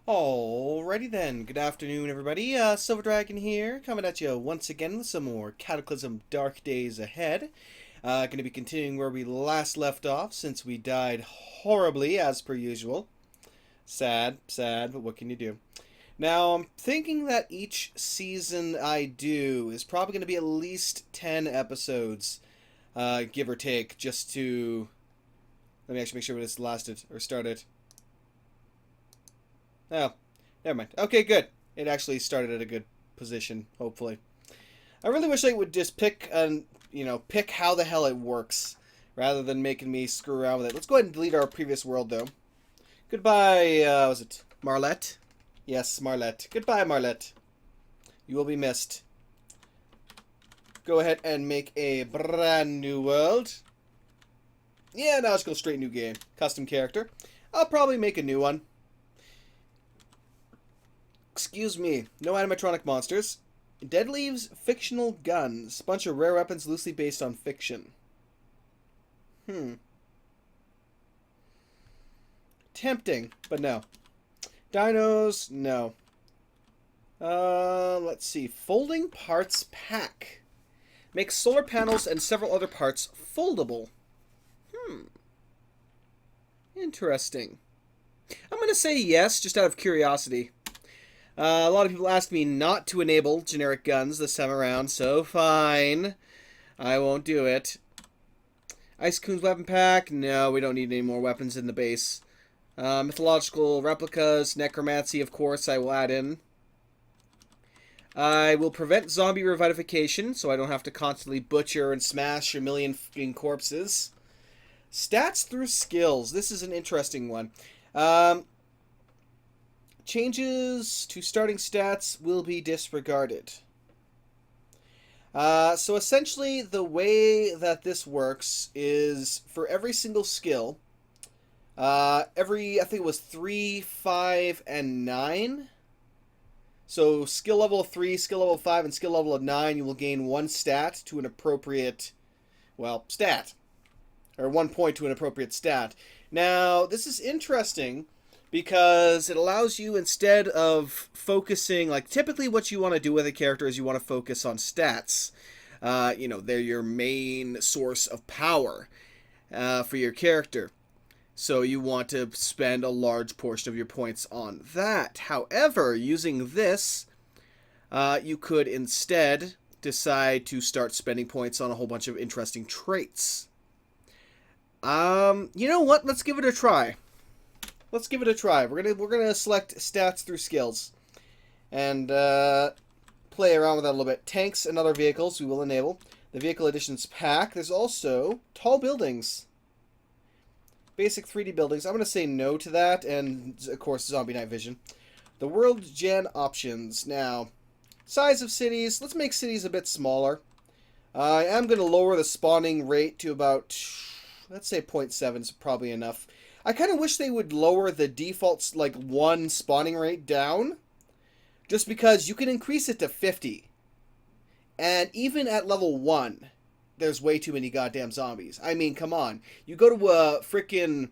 Alrighty then, good afternoon everybody, Silver Dragon here, coming at you once again with some more Cataclysm Dark Days Ahead. Going to be continuing where we last left off, since we died horribly, as per usual. Sad, but what can you do? Now, I'm thinking that each season I do is probably going to be at least 10 episodes, give or take, just to... Let me actually make sure this lasted, or started. Oh, never mind. Okay, good. It actually started at a good position, hopefully. I really wish I would just pick how the hell it works, rather than making me screw around with it. Let's go ahead and delete our previous world, though. Goodbye, was it Marlette? Yes, Marlette. Goodbye, Marlette. You will be missed. Go ahead and make a brand new world. Yeah, now let's go straight new game. Custom character. I'll probably make a new one. Excuse me. No animatronic monsters. Dead leaves fictional guns. Bunch of rare weapons loosely based on fiction. Tempting, but no. Dinos, no. Let's see. Folding parts pack. Makes solar panels and several other parts foldable. Interesting. I'm going to say yes, just out of curiosity. A lot of people asked me not to enable generic guns this time around, so fine. I won't do it. Ice Coon's weapon pack? No, we don't need any more weapons in the base. Mythological replicas, necromancy, of course, I will add in. I will prevent zombie revivification, so I don't have to constantly butcher and smash a million f***ing corpses. Stats through skills. This is an interesting one. Changes to starting stats will be disregarded. So essentially, the way that this works is for every single skill, I think it was 3, 5, and 9. So skill level 3, skill level 5, and skill level of 9, you will gain 1 stat to an appropriate, stat. Or 1 point to an appropriate stat. Now, this is interesting because it allows you, instead of focusing, like, typically what you want to do with a character is you want to focus on stats. They're your main source of power for your character. So you want to spend a large portion of your points on that. However, using this, you could instead decide to start spending points on a whole bunch of interesting traits. You know what? Let's give it a try. Let's give it a try. We're gonna select stats through skills, and play around with that a little bit. Tanks and other vehicles we will enable. The vehicle additions pack. There's also tall buildings, basic 3D buildings. I'm gonna say no to that, and of course zombie night vision. The world gen options. Now, size of cities. Let's make cities a bit smaller. I am gonna lower the spawning rate to about, let's say 0.7 is probably enough. I kind of wish they would lower the default, 1 spawning rate down. Just because you can increase it to 50. And even at level 1, there's way too many goddamn zombies. I mean, come on. You go to a frickin'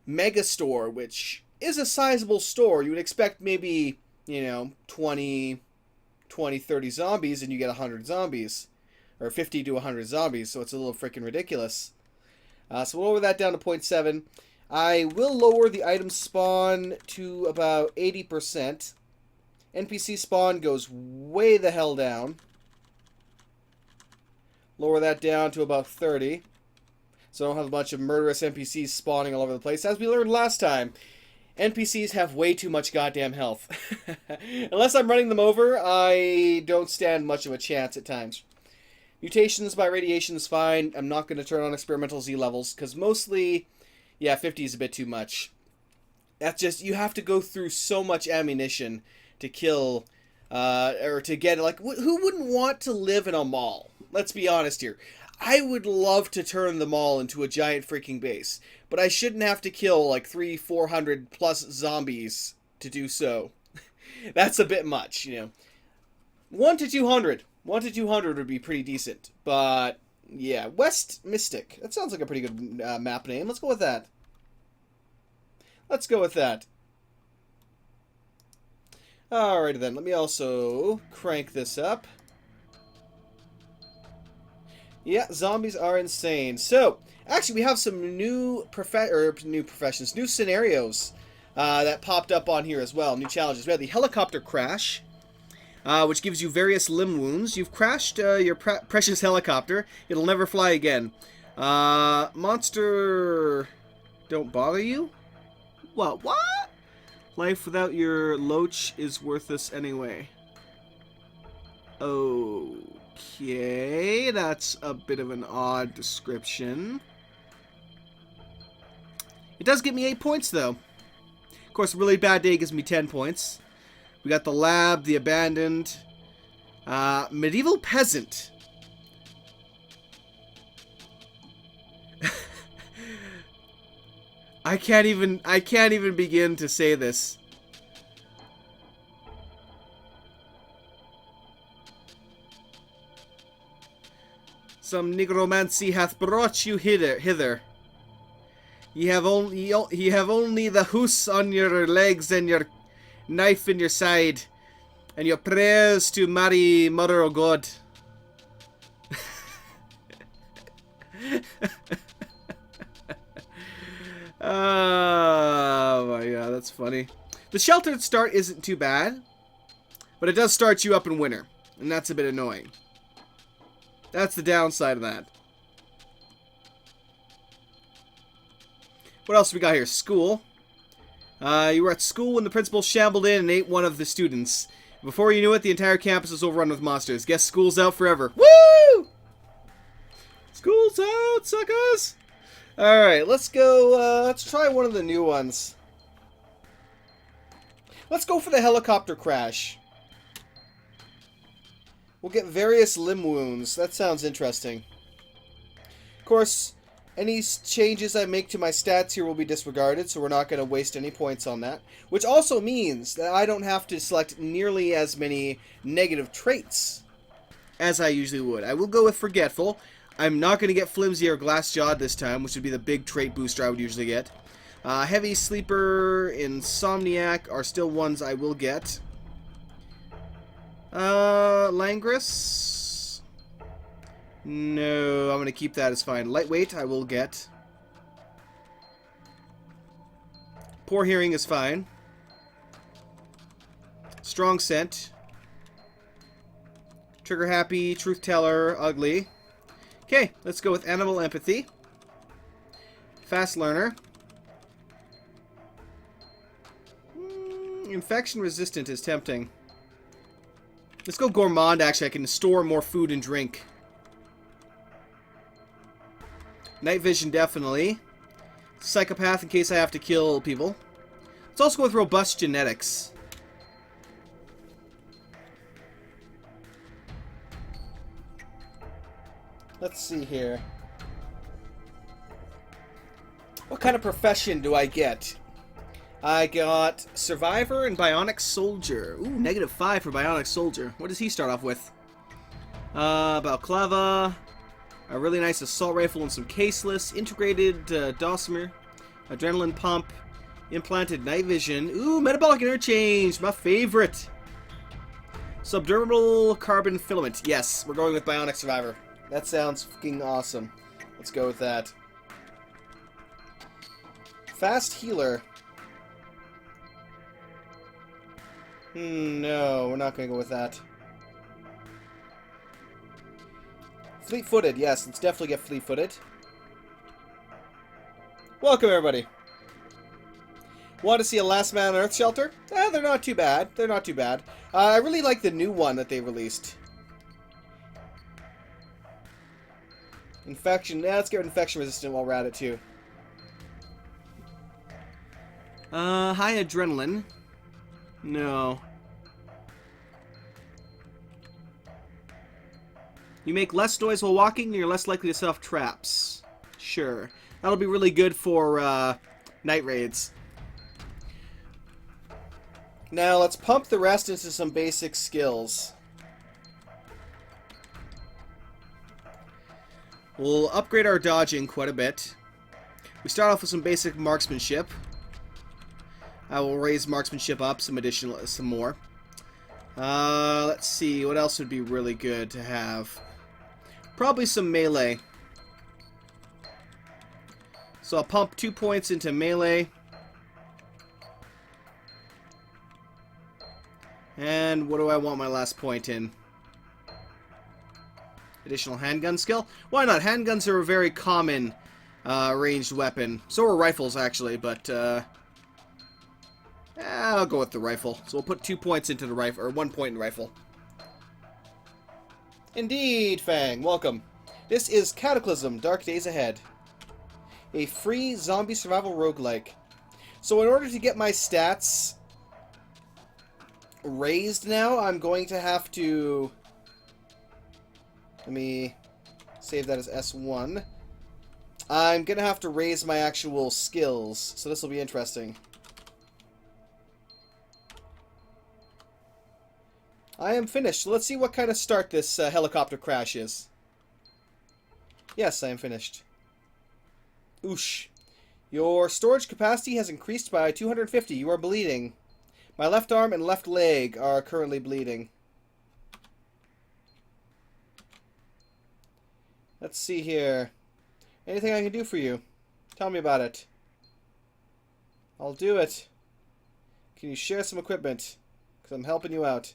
mega store, which is a sizable store. You would expect maybe, 20, 30 zombies, and you get 100 zombies. Or 50 to 100 zombies, so it's a little frickin' ridiculous. So we'll lower that down to 0.7. I will lower the item spawn to about 80%. NPC spawn goes way the hell down. Lower that down to about 30. So I don't have a bunch of murderous NPCs spawning all over the place. As we learned last time, NPCs have way too much goddamn health. Unless I'm running them over, I don't stand much of a chance at times. Mutations by radiation is fine. I'm not going to turn on experimental Z levels, because mostly, 50 is a bit too much. That's just, you have to go through so much ammunition to kill, or to get, who wouldn't want to live in a mall? Let's be honest here. I would love to turn the mall into a giant freaking base, but I shouldn't have to kill, 300-400 plus zombies to do so. That's a bit much, 1 to 200. 1 to 200 would be pretty decent, but yeah, West Mystic. That sounds like a pretty good map name. Let's go with that. Alrighty then, let me also crank this up. Yeah, zombies are insane. So, actually, we have some new professions, new scenarios that popped up on here as well. New challenges. We have the helicopter crash, which gives you various limb wounds. You've crashed your precious helicopter. It'll never fly again. Monster don't bother you? What? Life without your loach is worthless anyway. Okay, that's a bit of an odd description. It does give me 8 points, though. Of course, a really bad day gives me 10 points. We got the lab, the abandoned, medieval peasant. I can't even begin to say this. Some nigromancy hath brought you hither. Ye have only the hoose on your legs and your knife in your side, and your prayers to Mary, Mother of God. Oh my god, that's funny. The sheltered start isn't too bad, but it does start you up in winter, and that's a bit annoying. That's the downside of that. What else we got here? School. You were at school when the principal shambled in and ate one of the students. Before you knew it, the entire campus was overrun with monsters. Guess school's out forever. Woo! School's out, suckers! Alright, let's go, let's try one of the new ones. Let's go for the helicopter crash. We'll get various limb wounds. That sounds interesting. Of course, any changes I make to my stats here will be disregarded, so we're not going to waste any points on that. Which also means that I don't have to select nearly as many negative traits as I usually would. I will go with Forgetful. I'm not going to get Flimsy or Glass-Jawed this time, which would be the big trait booster I would usually get. Heavy Sleeper, Insomniac are still ones I will get. Langrous? No, I'm going to keep that as fine. Lightweight, I will get. Poor Hearing is fine. Strong Scent. Trigger Happy, Truth Teller, Ugly. Okay, let's go with Animal Empathy. Fast Learner. Infection Resistant is tempting. Let's go Gourmand, actually. I can store more food and drink. Night Vision, definitely. Psychopath, in case I have to kill people. Let's also go with Robust Genetics. Let's see here. What kind of profession do I get? I got Survivor and Bionic Soldier. Ooh, -5 for Bionic Soldier. What does he start off with? Balaclava, a really nice assault rifle and some caseless, integrated dosimer, adrenaline pump, implanted night vision. Ooh, metabolic interchange, my favorite. Subdermal carbon filament. Yes, we're going with Bionic Survivor. That sounds fucking awesome. Let's go with that. Fast Healer. No, we're not going to go with that. Fleet-footed, yes, let's definitely get fleet-footed. Welcome, everybody. Want to see a Last Man on Earth shelter? They're not too bad. They're not too bad. I really like the new one that they released. Infection. Yeah, let's get infection resistant while we're at it, too. High adrenaline. No. You make less noise while walking, and you're less likely to set off traps. Sure. That'll be really good for, night raids. Now, let's pump the rest into some basic skills. We'll upgrade our dodging quite a bit. We start off with some basic marksmanship. I will raise marksmanship up some more. Let's see. What else would be really good to have? Probably some melee. So I'll pump 2 points into melee. And what do I want my last point in? Additional handgun skill? Why not? Handguns are a very common ranged weapon. So are rifles, actually, but I'll go with the rifle. So we'll put 2 points into the rifle, or 1 point in rifle. Indeed, Fang. Welcome. This is Cataclysm, Dark Days Ahead. A free zombie survival roguelike. So in order to get my stats raised now, I'm going to have to... Let me save that as S1. I'm going to have to raise my actual skills, so this will be interesting. I am finished. So let's see what kind of start this helicopter crash is. Yes, I am finished. Oosh. Your storage capacity has increased by 250. You are bleeding. My left arm and left leg are currently bleeding. Let's see here. Anything I can do for you? Tell me about it. I'll do it. Can you share some equipment? Because I'm helping you out.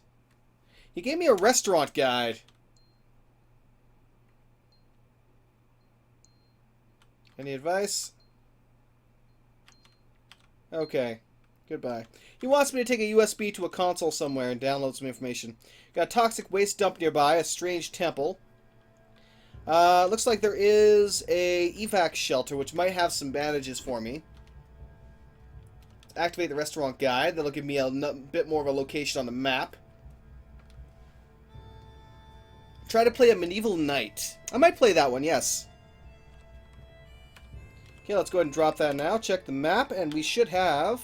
He gave me a restaurant guide. Any advice? Okay. Goodbye. He wants me to take a USB to a console somewhere and download some information. Got a toxic waste dump nearby, a strange temple. Looks like there is a evac shelter, which might have some bandages for me. Activate the restaurant guide. That'll give me a bit more of a location on the map. Try to play a medieval knight. I might play that one, yes. Okay, let's go ahead and drop that now. Check the map, and we should have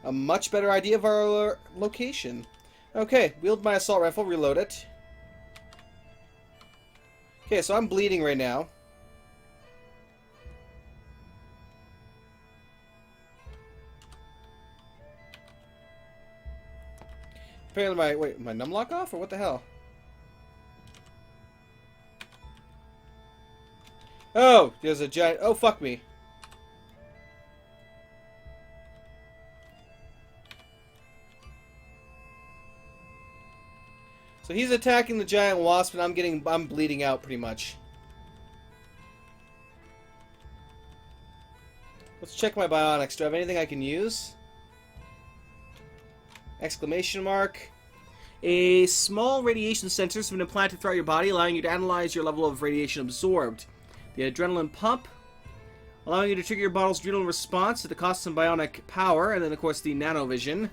a much better idea of our location. Okay, wield my assault rifle, reload it. Okay, so I'm bleeding right now. Apparently my numlock off, or what the hell? Oh, there's a giant... Oh, fuck me. So he's attacking the giant wasp, and I'm bleeding out pretty much. Let's check my bionics. Do I have anything I can use? Exclamation mark. A small radiation sensor has been implanted throughout your body, allowing you to analyze your level of radiation absorbed. The adrenaline pump, allowing you to trigger your body's adrenal response at the cost of some bionic power, and then of course the nanovision.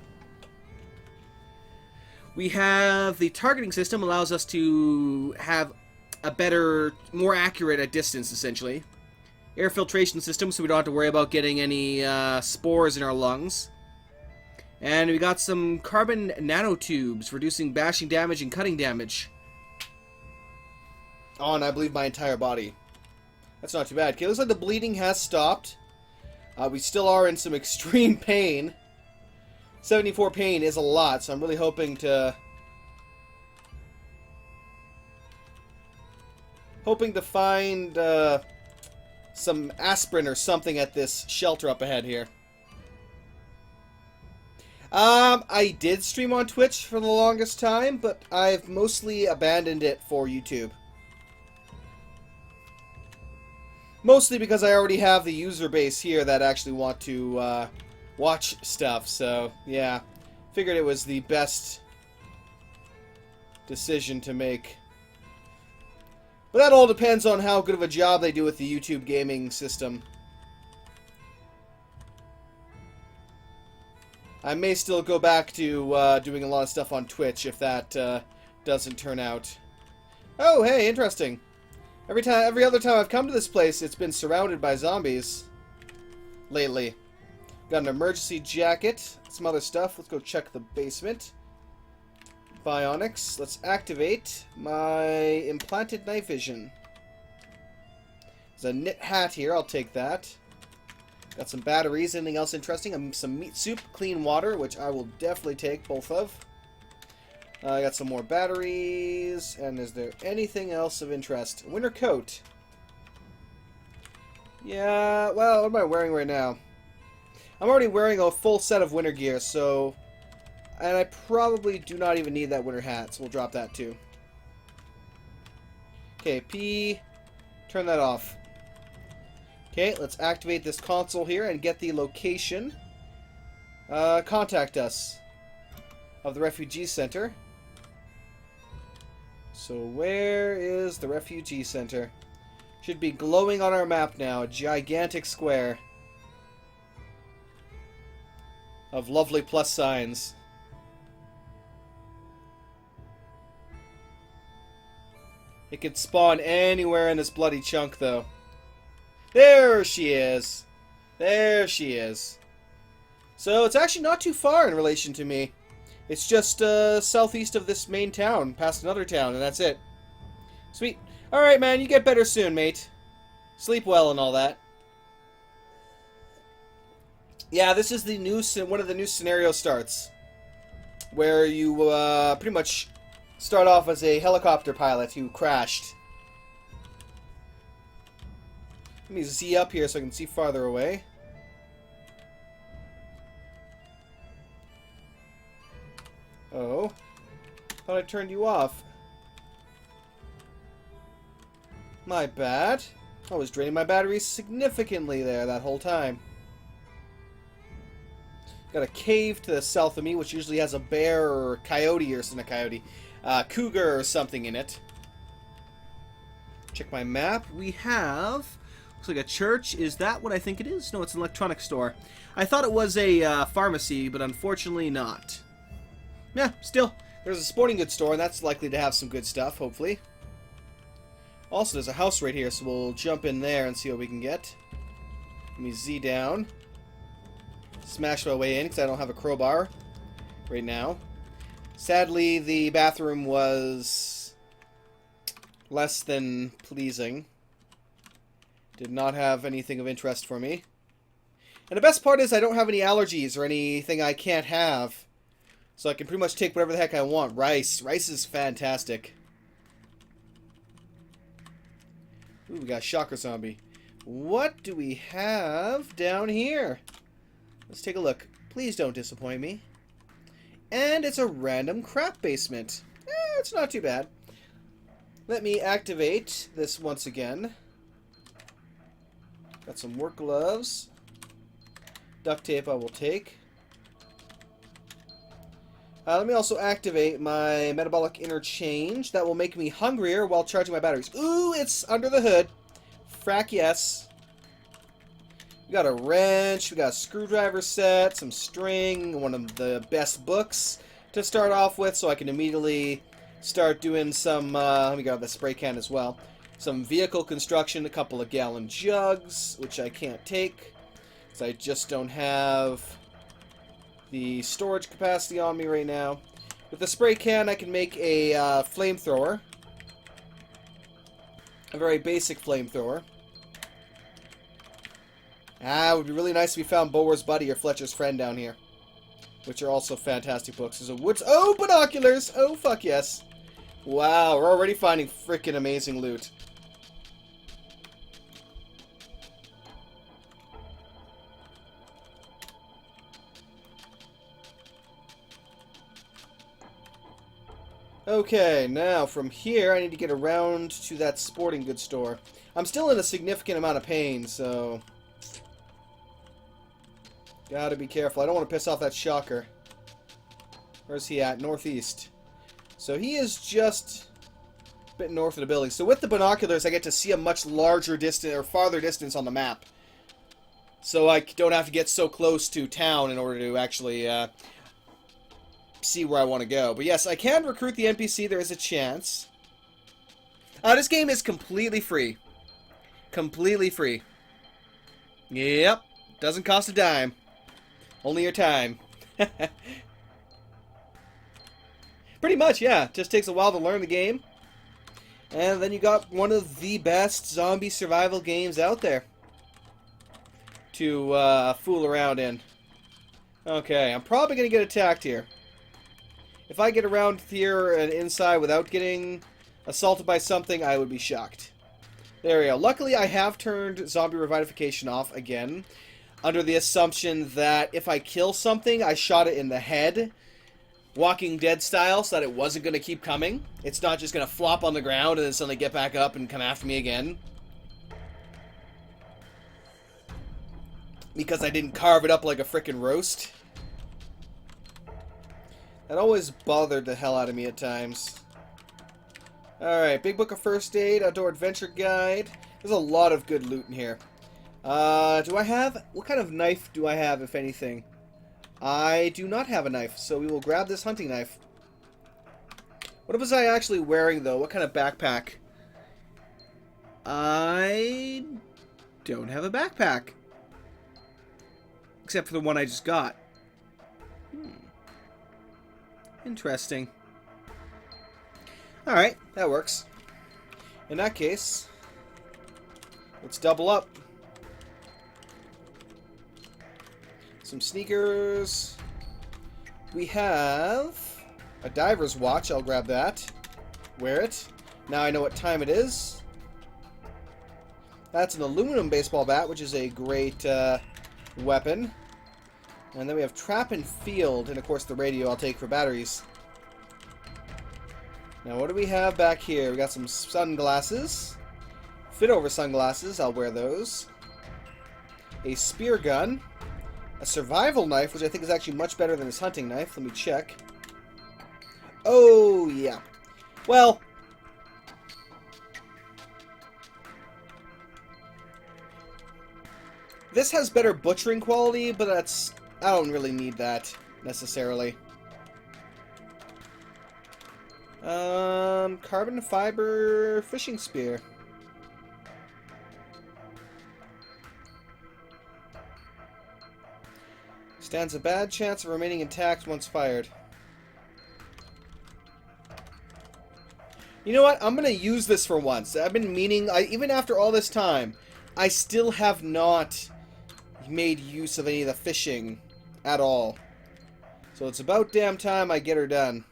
We have the targeting system, allows us to have a better, more accurate at distance, essentially. Air filtration system, so we don't have to worry about getting any spores in our lungs. And we got some carbon nanotubes, reducing bashing damage and cutting damage. Oh, and I believe my entire body. That's not too bad. Okay, looks like the bleeding has stopped. We still are in some extreme pain. 74 pain is a lot, so I'm really hoping to... find some aspirin or something at this shelter up ahead here. I did stream on Twitch for the longest time, but I've mostly abandoned it for YouTube. Mostly because I already have the user base here that actually want to watch stuff, so yeah. Figured it was the best decision to make. But that all depends on how good of a job they do with the YouTube gaming system. I may still go back to doing a lot of stuff on Twitch if that doesn't turn out. Oh, hey, interesting. Every other time I've come to this place, it's been surrounded by zombies. Lately. Got an emergency jacket, some other stuff. Let's go check the basement. Bionics. Let's activate my implanted night vision. There's a knit hat here. I'll take that. Got some batteries. Anything else interesting? Some meat soup, clean water, which I will definitely take both of. I got some more batteries. And is there anything else of interest? Winter coat. Yeah, well, what am I wearing right now? I'm already wearing a full set of winter gear, so... And I probably do not even need that winter hat, so we'll drop that too. Okay, P... Turn that off. Okay, let's activate this console here and get the location. Contact us. Of the refugee center. So where is the refugee center? Should be glowing on our map now. A gigantic square. Of lovely plus signs. It could spawn anywhere in this bloody chunk, though. There she is. There she is. So it's actually not too far in relation to me. It's just southeast of this main town, past another town, and that's it. Sweet. Alright, man, you get better soon, mate. Sleep well and all that. Yeah, this is the new one of the new scenario starts. Where you pretty much start off as a helicopter pilot who crashed. Let me Z up here so I can see farther away. Oh. Thought I turned you off. My bad. I was draining my batteries significantly there that whole time. Got a cave to the south of me, which usually has a bear or a coyote or something. A coyote. Cougar or something in it. Check my map. We have... Looks like a church. Is that what I think it is? No, it's an electronics store. I thought it was a pharmacy, but unfortunately not. Yeah, still. There's a sporting goods store, and that's likely to have some good stuff, hopefully. Also, there's a house right here, so we'll jump in there and see what we can get. Let me Z down. Smash my way in, because I don't have a crowbar right now. Sadly, the bathroom was less than pleasing. Did not have anything of interest for me. And the best part is I don't have any allergies or anything I can't have. So I can pretty much take whatever the heck I want. Rice. Rice is fantastic. Ooh, we got a shocker zombie. What do we have down here? Let's take a look. Please don't disappoint me. And it's a random crap basement. It's not too bad. Let me activate this once again. Got some work gloves. Duct tape I will take. Let me also activate my metabolic interchange. That will make me hungrier while charging my batteries. Ooh, it's under the hood. Frack yes. We got a wrench. We got a screwdriver set. Some string. One of the best books to start off with, so I can immediately start doing some... let me grab the spray can as well. Some vehicle construction. A couple of gallon jugs, which I can't take, because I just don't have the storage capacity on me right now. With the spray can, I can make a flamethrower. A very basic flamethrower. It would be really nice if we found Bulwer's Buddy or Fletcher's Friend down here. Which are also fantastic books. There's a woods... Oh, binoculars! Oh, fuck yes. Wow, we're already finding frickin' amazing loot. Okay, now from here I need to get around to that sporting goods store. I'm still in a significant amount of pain, so... Gotta be careful. I don't want to piss off that shocker. Where's he at? Northeast. So he is just a bit north of the building. So with the binoculars I get to see a much larger distance, or farther distance on the map. So I don't have to get so close to town in order to actually... see where I want to go. But yes, I can recruit the NPC. There is a chance. This game is completely free. Completely free. Yep. Doesn't cost a dime. Only your time. Pretty much, yeah. Just takes a while to learn the game. And then you got one of the best zombie survival games out there to fool around in. Okay, I'm probably going to get attacked here. If I get around here and inside without getting assaulted by something, I would be shocked. There we go. Luckily, I have turned zombie revivification off again, under the assumption that if I kill something, I shot it in the head, Walking Dead style, so that it wasn't going to keep coming. It's not just going to flop on the ground and then suddenly get back up and come after me again. Because I didn't carve it up like a frickin' roast. That always bothered the hell out of me at times. Alright, Big Book of First Aid, Outdoor Adventure Guide. There's a lot of good loot in here. Do I have... What kind of knife do I have, if anything? I do not have a knife, so we will grab this hunting knife. What was I actually wearing, though? What kind of backpack? I don't have a backpack. Except for the one I just got. Interesting. Alright, that works. In that case, let's double up. Some sneakers. We have a diver's watch. I'll grab that. Wear it. Now I know what time it is. That's an aluminum baseball bat, which is a great weapon. And then we have trap and field, and of course the radio I'll take for batteries. Now what do we have back here? We got some sunglasses. Fit over sunglasses, I'll wear those. A spear gun. A survival knife, which I think is actually much better than his hunting knife. Let me check. Oh, yeah. Well, this has better butchering quality, but that's... I don't really need that, necessarily. Carbon fiber fishing spear. Stands a bad chance of remaining intact once fired. You know what? I'm going to use this for once. I've been meaning... even after all this time, I still have not made use of any of the fishing at all. So it's about damn time I get her done.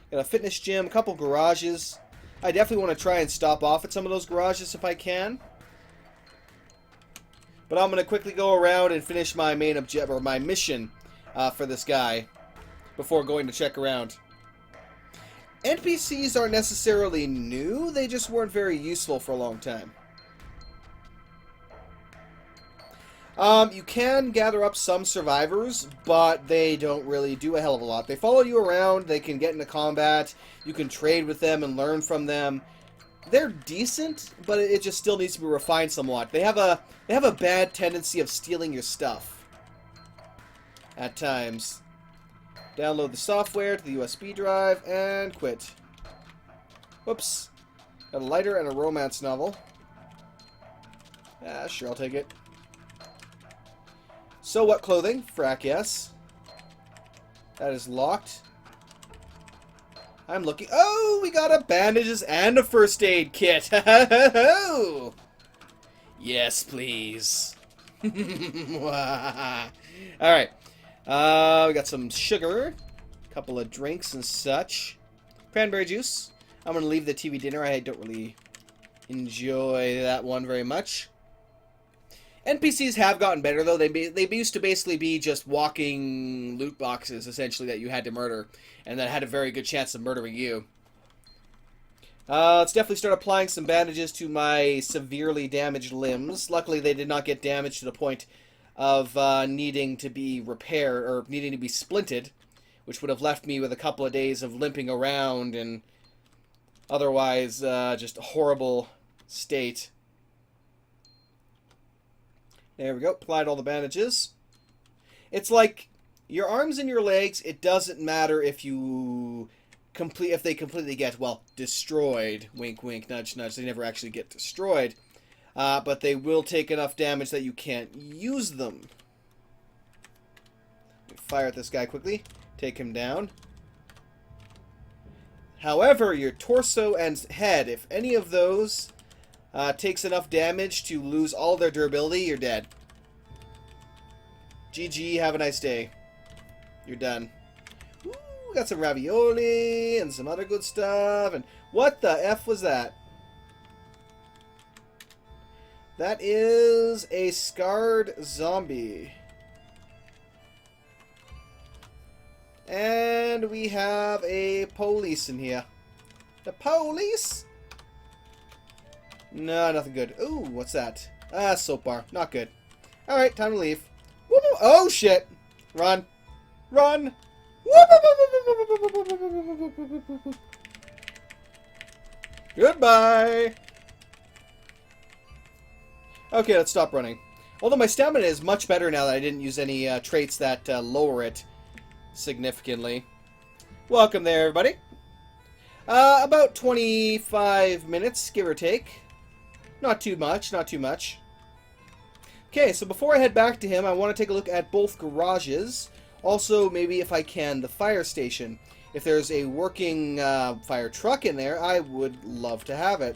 Got a fitness gym, a couple garages. I definitely want to try and stop off at some of those garages if I can. But I'm going to quickly go around and finish my main objective, or my mission for this guy, before going to check around. NPCs aren't necessarily new, they just weren't very useful for a long time. You can gather up some survivors, but they don't really do a hell of a lot. They follow you around, they can get into combat, you can trade with them and learn from them. They're decent, but it just still needs to be refined somewhat. They have a bad tendency of stealing your stuff at times. Download the software to the USB drive and quit. Whoops. Got a lighter and a romance novel. Ah, sure, I'll take it. So what clothing? Frack yes. That is locked. I'm looking... Oh, we got a bandages and a first aid kit. Yes, please. Alright. We got some sugar. A couple of drinks and such. Cranberry juice. I'm going to leave the TV dinner. I don't really enjoy that one very much. NPCs have gotten better, though. They used to basically be just walking loot boxes, essentially, that you had to murder, and that had a very good chance of murdering you. Let's definitely start applying some bandages to my severely damaged limbs. Luckily, they did not get damaged to the point of needing to be repaired, or needing to be splinted, which would have left me with a couple of days of limping around and otherwise just a horrible state. There we go. Applied all the bandages. It's like your arms and your legs. It doesn't matter if they completely get, well, destroyed. Wink, wink, nudge, nudge. They never actually get destroyed, but they will take enough damage that you can't use them. Fire at this guy quickly. Take him down. However, your torso and head, if any of those takes enough damage to lose all their durability, you're dead. GG, have a nice day. You're done. Ooh, got some ravioli and some other good stuff. And what the F was that? That is a scarred zombie. And we have a police in here. The police? No, nothing good. Ooh, what's that? Ah, soap bar. Not good. Alright, time to leave. Woo! Oh, shit! Run. Run! Goodbye! Okay, let's stop running. Although my stamina is much better now that I didn't use any traits that lower it significantly. Welcome there, everybody. About 25 minutes, give or take. Not too much, not too much. Okay, so before I head back to him, I want to take a look at both garages. Also, maybe if I can, the fire station. If there's a working fire truck in there, I would love to have it.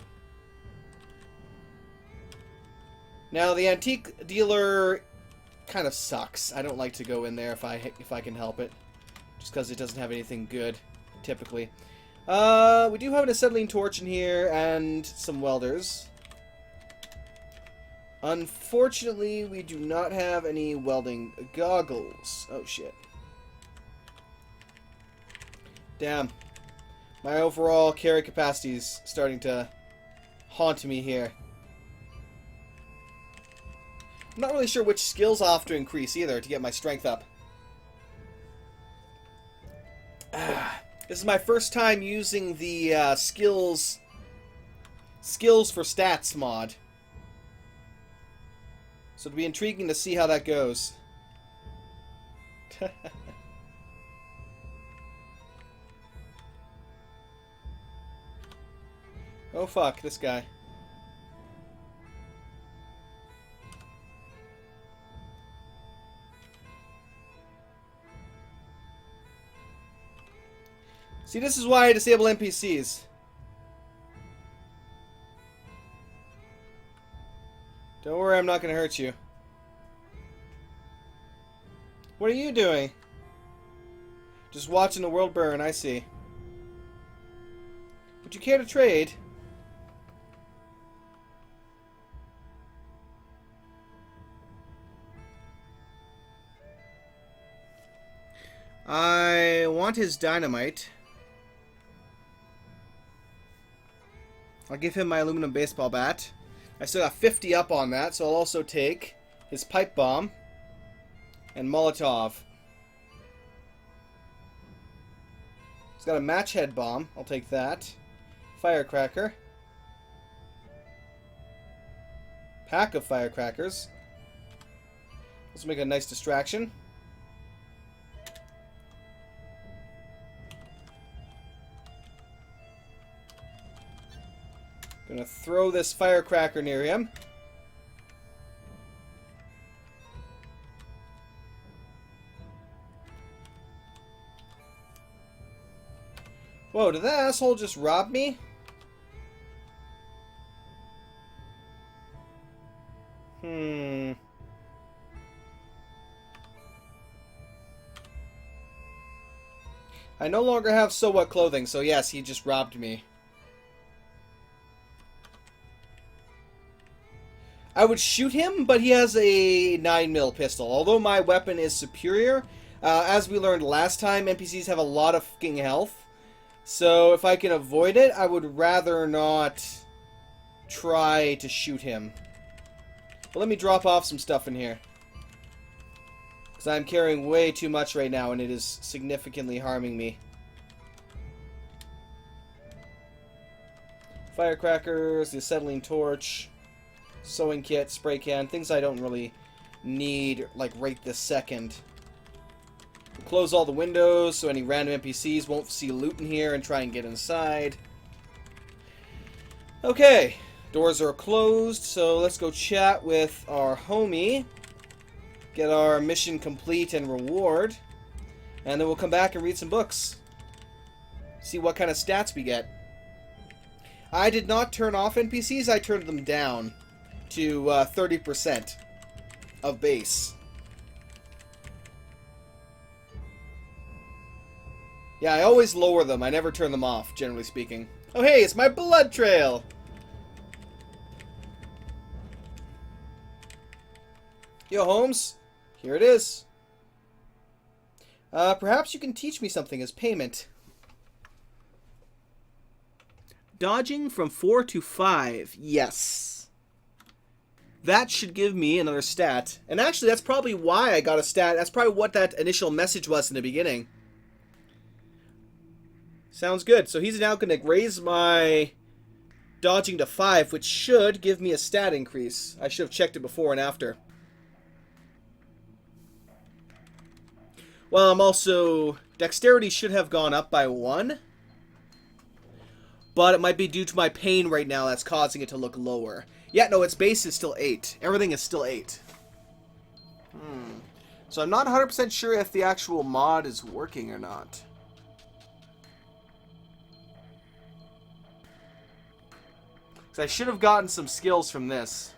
Now, the antique dealer kind of sucks. I don't like to go in there if I can help it. Just because it doesn't have anything good, typically. We do have an acetylene torch in here and some welders. Unfortunately, we do not have any welding goggles. Oh, shit. Damn. My overall carry capacity is starting to haunt me here. I'm not really sure which skills I'll have to increase either to get my strength up. This is my first time using the skills for stats mod. So it'll be intriguing to see how that goes. Oh fuck, this guy. See, this is why I disable NPCs. Don't worry, I'm not going to hurt you. What are you doing? Just watching the world burn, I see. Would you care to trade? I want his dynamite. I'll give him my aluminum baseball bat. I still got 50 up on that, so I'll also take his pipe bomb and Molotov. He's got a match head bomb. I'll take that. Firecracker. Pack of firecrackers. Let's make a nice distraction. Gonna throw this firecracker near him. Whoa, did that asshole just rob me? I no longer have so what clothing, so yes, he just robbed me. I would shoot him, but he has a 9mm pistol. Although my weapon is superior, as we learned last time, NPCs have a lot of fucking health. So if I can avoid it, I would rather not try to shoot him. But let me drop off some stuff in here. Because I'm carrying way too much right now, and it is significantly harming me. Firecrackers, the acetylene torch, sewing kit, spray can, things I don't really need, like, right this second. Close all the windows so any random NPCs won't see loot in here and try and get inside. Okay, doors are closed, so let's go chat with our homie. Get our mission complete and reward. And then we'll come back and read some books. See what kind of stats we get. I did not turn off NPCs, I turned them down to 30% of base. Yeah, I always lower them. I never turn them off, generally speaking. Oh, hey, it's my blood trail! Yo, Holmes. Here it is. Perhaps you can teach me something as payment. Dodging from 4 to 5. Yes. That should give me another stat. And actually, that's probably why I got a stat. That's probably what that initial message was in the beginning. Sounds good. So he's now going to raise my dodging to 5, which should give me a stat increase. I should have checked it before and after. Well, I'm also... Dexterity should have gone up by 1. But it might be due to my pain right now that's causing it to look lower. Yeah, no, its base is still 8. Everything is still 8. So I'm not 100% sure if the actual mod is working or not. Because I should have gotten some skills from this.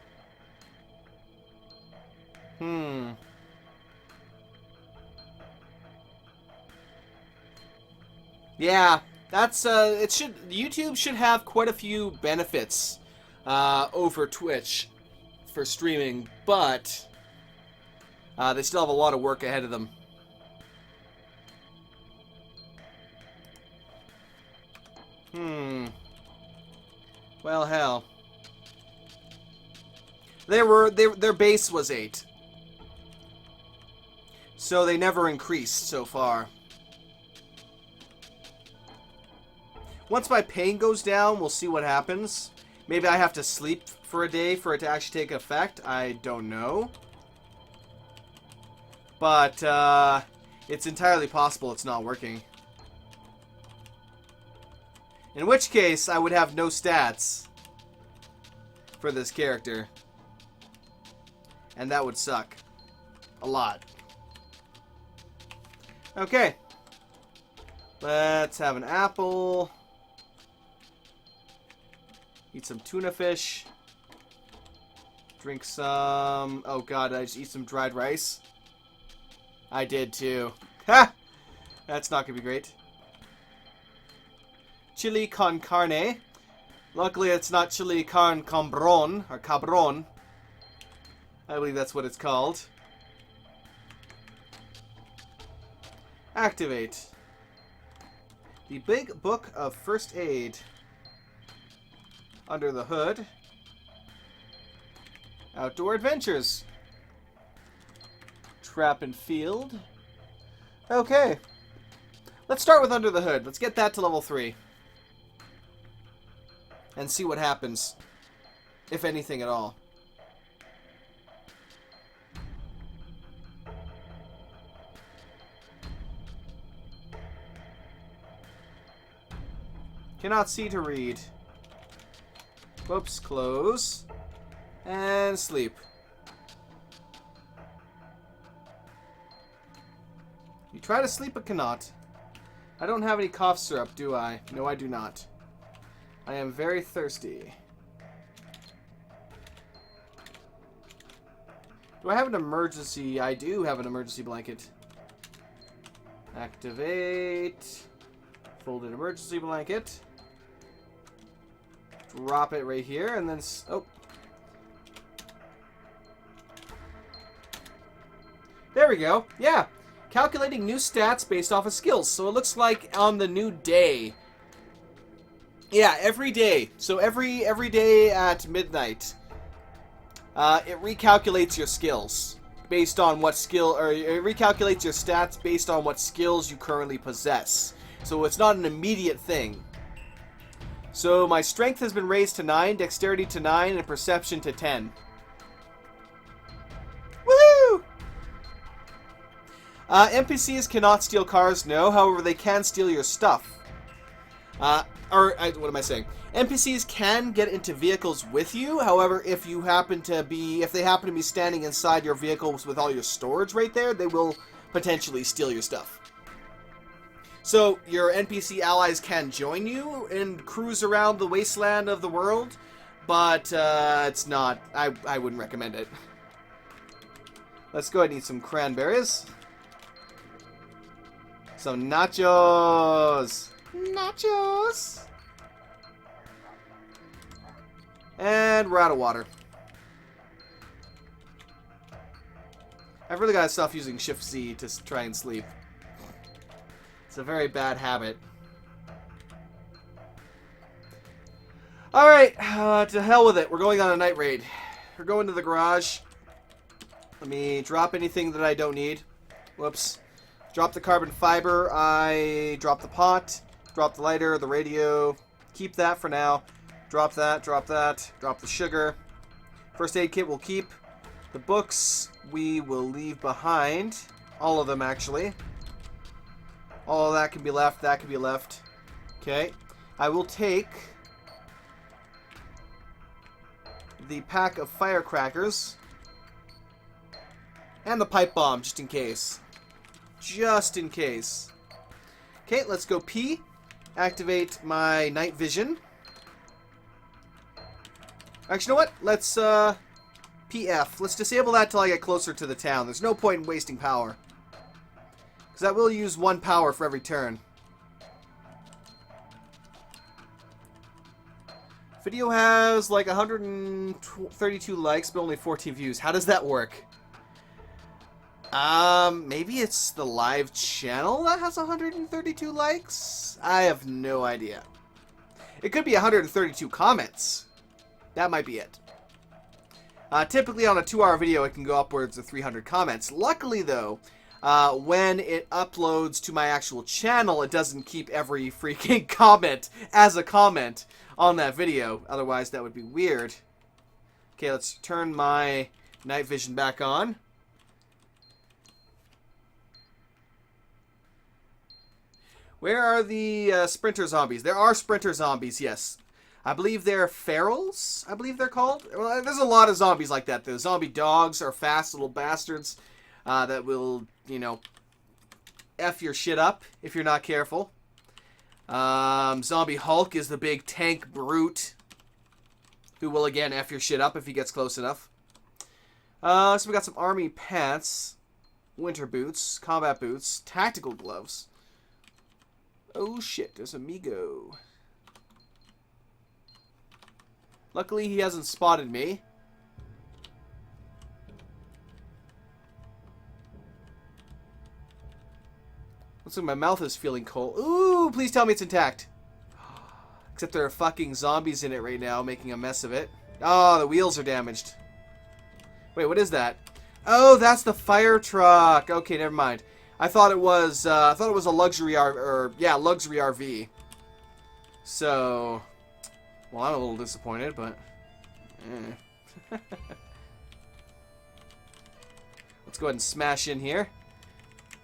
Yeah, that's YouTube should have quite a few benefits over Twitch for streaming, but they still have a lot of work ahead of them. Well, hell. Their base was 8. So they never increased so far. Once my pain goes down, we'll see what happens. Maybe I have to sleep for a day for it to actually take effect. I don't know. But, it's entirely possible it's not working. In which case, I would have no stats for this character. And that would suck. A lot. Okay. Let's have an apple. Eat some tuna fish. Drink some... Oh god, did I just eat some dried rice? I did too. Ha! That's not gonna be great. Chili con carne. Luckily it's not chili con cabron, or cabron. I believe that's what it's called. Activate. The Big Book of First Aid. Under the hood. Outdoor adventures. Trap and field. Okay. Let's start with Under the Hood. Let's get that to level 3. And see what happens. If anything at all. Cannot see to read. Whoops, close. And sleep. You try to sleep but cannot. I don't have any cough syrup, do I? No, I do not. I am very thirsty. Do I have an emergency? I do have an emergency blanket. Activate. Folded emergency blanket. Drop it right here, and then... Oh. There we go. Yeah. Calculating new stats based off of skills. So it looks like on the new day. Yeah, every day. So every day at midnight, it recalculates your skills based on what skill... Or it recalculates your stats based on what skills you currently possess. So it's not an immediate thing. So my strength has been raised to 9, dexterity to 9, and perception to 10. Woohoo! NPCs cannot steal cars, no. However, they can steal your stuff. What am I saying? NPCs can get into vehicles with you. However, if they happen to be standing inside your vehicles with all your storage right there, they will potentially steal your stuff. So, your NPC allies can join you and cruise around the wasteland of the world, but it's not... I wouldn't recommend it. Let's go ahead and eat some cranberries. Some nachos. Nachos. And we're out of water. I've really got to stop using Shift Z to try and sleep. It's a very bad habit. Alright, to hell with it. We're going on a night raid. We're going to the garage. Let me drop anything that I don't need. Whoops. Drop the carbon fiber. I drop the pot. Drop the lighter, the radio. Keep that for now. Drop that, drop that. Drop the sugar. First aid kit we'll keep. The books we will leave behind. All of them, actually. All of that can be left. That can be left. Okay. I will take the pack of firecrackers and the pipe bomb, just in case. Just in case. Okay, let's go pee. Activate my night vision. Actually, you know what? Let's, PF. Let's disable that till I get closer to the town. There's no point in wasting power. Because that will use 1 power for every turn. Video has like 132 likes, but only 14 views. How does that work? Maybe it's the live channel that has 132 likes? I have no idea. It could be 132 comments. That might be it. Typically on a 2-hour video, it can go upwards of 300 comments. Luckily, though, when it uploads to my actual channel, it doesn't keep every freaking comment as a comment on that video. Otherwise, that would be weird. Okay, let's turn my night vision back on. Where are the sprinter zombies? There are sprinter zombies, yes. I believe they're ferals, I believe they're called. Well, there's a lot of zombies like that. The zombie dogs are fast little bastards that will, you know, F your shit up if you're not careful. Zombie Hulk is the big tank brute who will, again, F your shit up if he gets close enough. So we got some army pants, winter boots, combat boots, tactical gloves. Oh shit, there's Amigo. Luckily, he hasn't spotted me. Looks like my mouth is feeling cold. Ooh, please tell me it's intact. Except there are fucking zombies in it right now, making a mess of it. Oh, the wheels are damaged. Wait, what is that? Oh, that's the fire truck. Okay, never mind. I thought it was a luxury luxury RV. So, well, I'm a little disappointed, but let's go ahead and smash in here.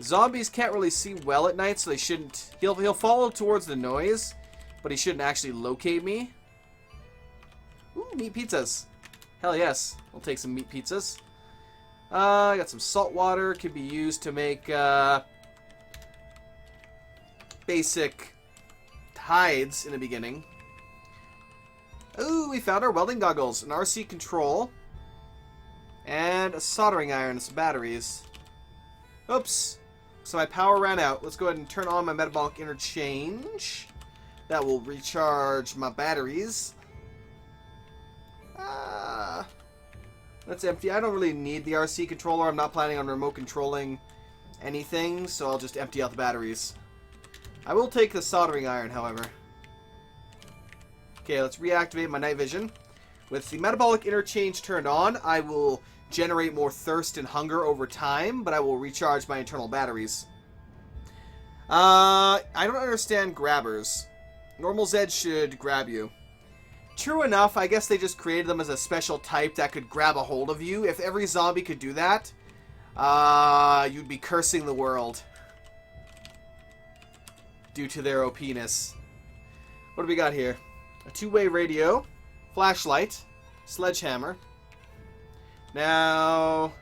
Zombies can't really see well at night, so they shouldn't. He'll follow towards the noise, but he shouldn't actually locate me. Ooh, meat pizzas. Hell yes, we'll take some meat pizzas. I got some salt water. Could be used to make basic hides in the beginning. Ooh, we found our welding goggles, an RC control, and a soldering iron and some batteries. Oops. So my power ran out. Let's go ahead and turn on my metabolic interchange. That will recharge my batteries. That's empty. I don't really need the RC controller. I'm not planning on remote controlling anything, so I'll just empty out the batteries. I will take the soldering iron, however. Okay, let's reactivate my night vision. With the metabolic interchange turned on, I will generate more thirst and hunger over time, but I will recharge my internal batteries. I don't understand grabbers. Normal Zed should grab you. True enough, I guess they just created them as a special type that could grab a hold of you. If every zombie could do that, you'd be cursing the world. Due to their OP-ness. What do we got here? A 2-way radio, flashlight, sledgehammer. Now,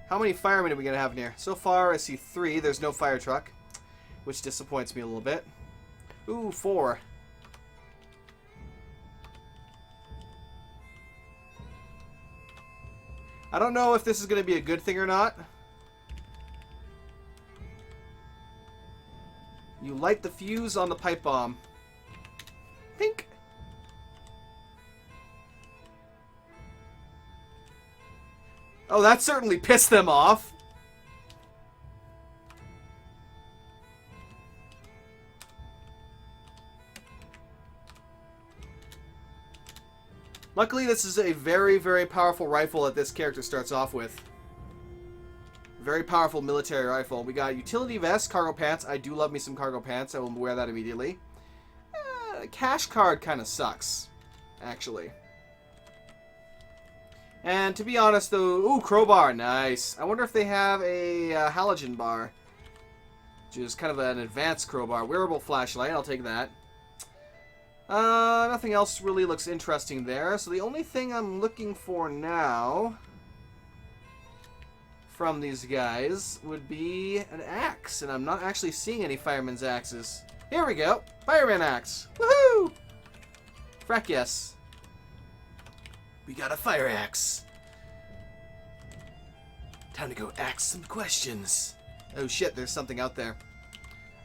how many firemen are we going to have in here? So far, I see 3. There's no fire truck, which disappoints me a little bit. Ooh, 4. I don't know if this is going to be a good thing or not. light the fuse on the pipe bomb. Pink. Oh, that certainly pissed them off. Luckily, this is a very, very powerful rifle that this character starts off with. Very powerful military rifle. We got utility vest, cargo pants. I do love me some cargo pants. I will wear that immediately. Cash card kind of sucks, actually. And to be honest, though... Ooh, crowbar. Nice. I wonder if they have a halogen bar. Which is kind of an advanced crowbar. Wearable flashlight. I'll take that. Nothing else really looks interesting there. So the only thing I'm looking for now from these guys would be an axe. And I'm not actually seeing any fireman's axes. Here we go. Fireman axe. Woohoo! Frack yes. We got a fire axe. Time to go ask some questions. Oh shit, there's something out there.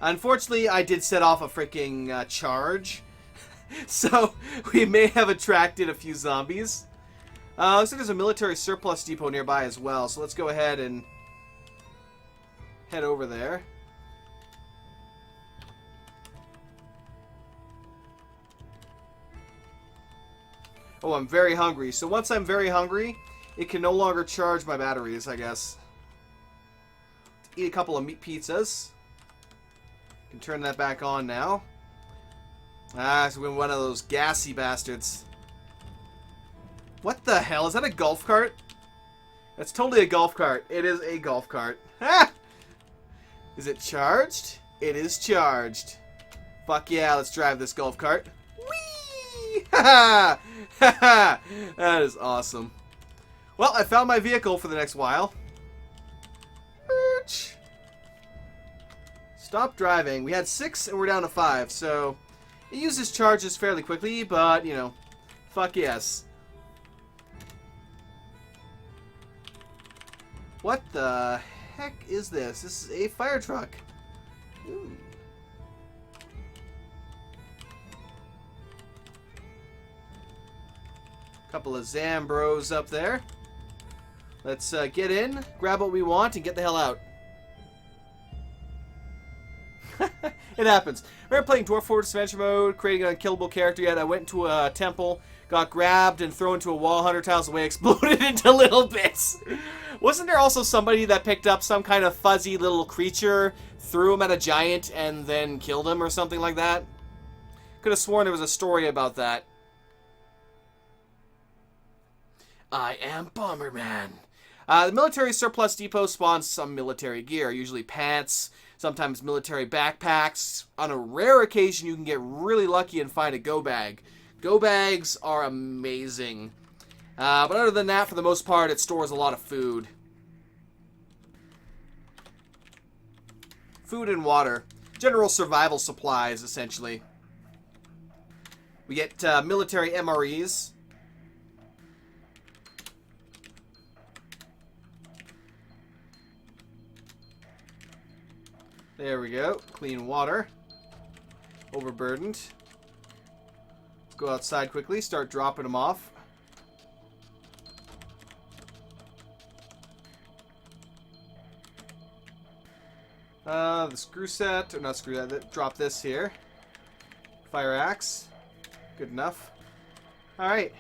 Unfortunately, I did set off a freaking charge. So, we may have attracted a few zombies. Looks like there's a military surplus depot nearby as well. So let's go ahead and head over there. Oh, I'm very hungry. So once I'm very hungry, it can no longer charge my batteries, I guess. Eat a couple of meat pizzas. Can turn that back on now. Ah, so we're one of those gassy bastards. What the hell? Is that a golf cart? That's totally a golf cart. It is a golf cart. Ha! Is it charged? It is charged. Fuck yeah, let's drive this golf cart. Whee! Ha ha! Ha ha! That is awesome. Well, I found my vehicle for the next while. Stop driving. We had 6 and we're down to 5, so it uses charges fairly quickly, but, you know, fuck yes. What the heck is this? This is a fire truck. Ooh. Couple of Zambros up there. Let's get in, grab what we want, and get the hell out. It happens. Remember playing Dwarf Fortress Adventure Mode, creating an unkillable character yet? I went into a temple, got grabbed and thrown into a wall 100 tiles away, exploded into little bits. Wasn't there also somebody that picked up some kind of fuzzy little creature, threw him at a giant, and then killed him or something like that? Could have sworn there was a story about that. I am Bomberman. The military surplus depot spawns some military gear, usually pants, sometimes military backpacks. On a rare occasion, you can get really lucky and find a go bag. Go bags are amazing. But other than that, for the most part, it stores a lot of food. Food and water. General survival supplies, essentially. We get military MREs. There we go. Clean water. Overburdened. Let's go outside quickly. Start dropping them off. The screw set. Or not screw set. Drop this here. Fire axe. Good enough. Alright.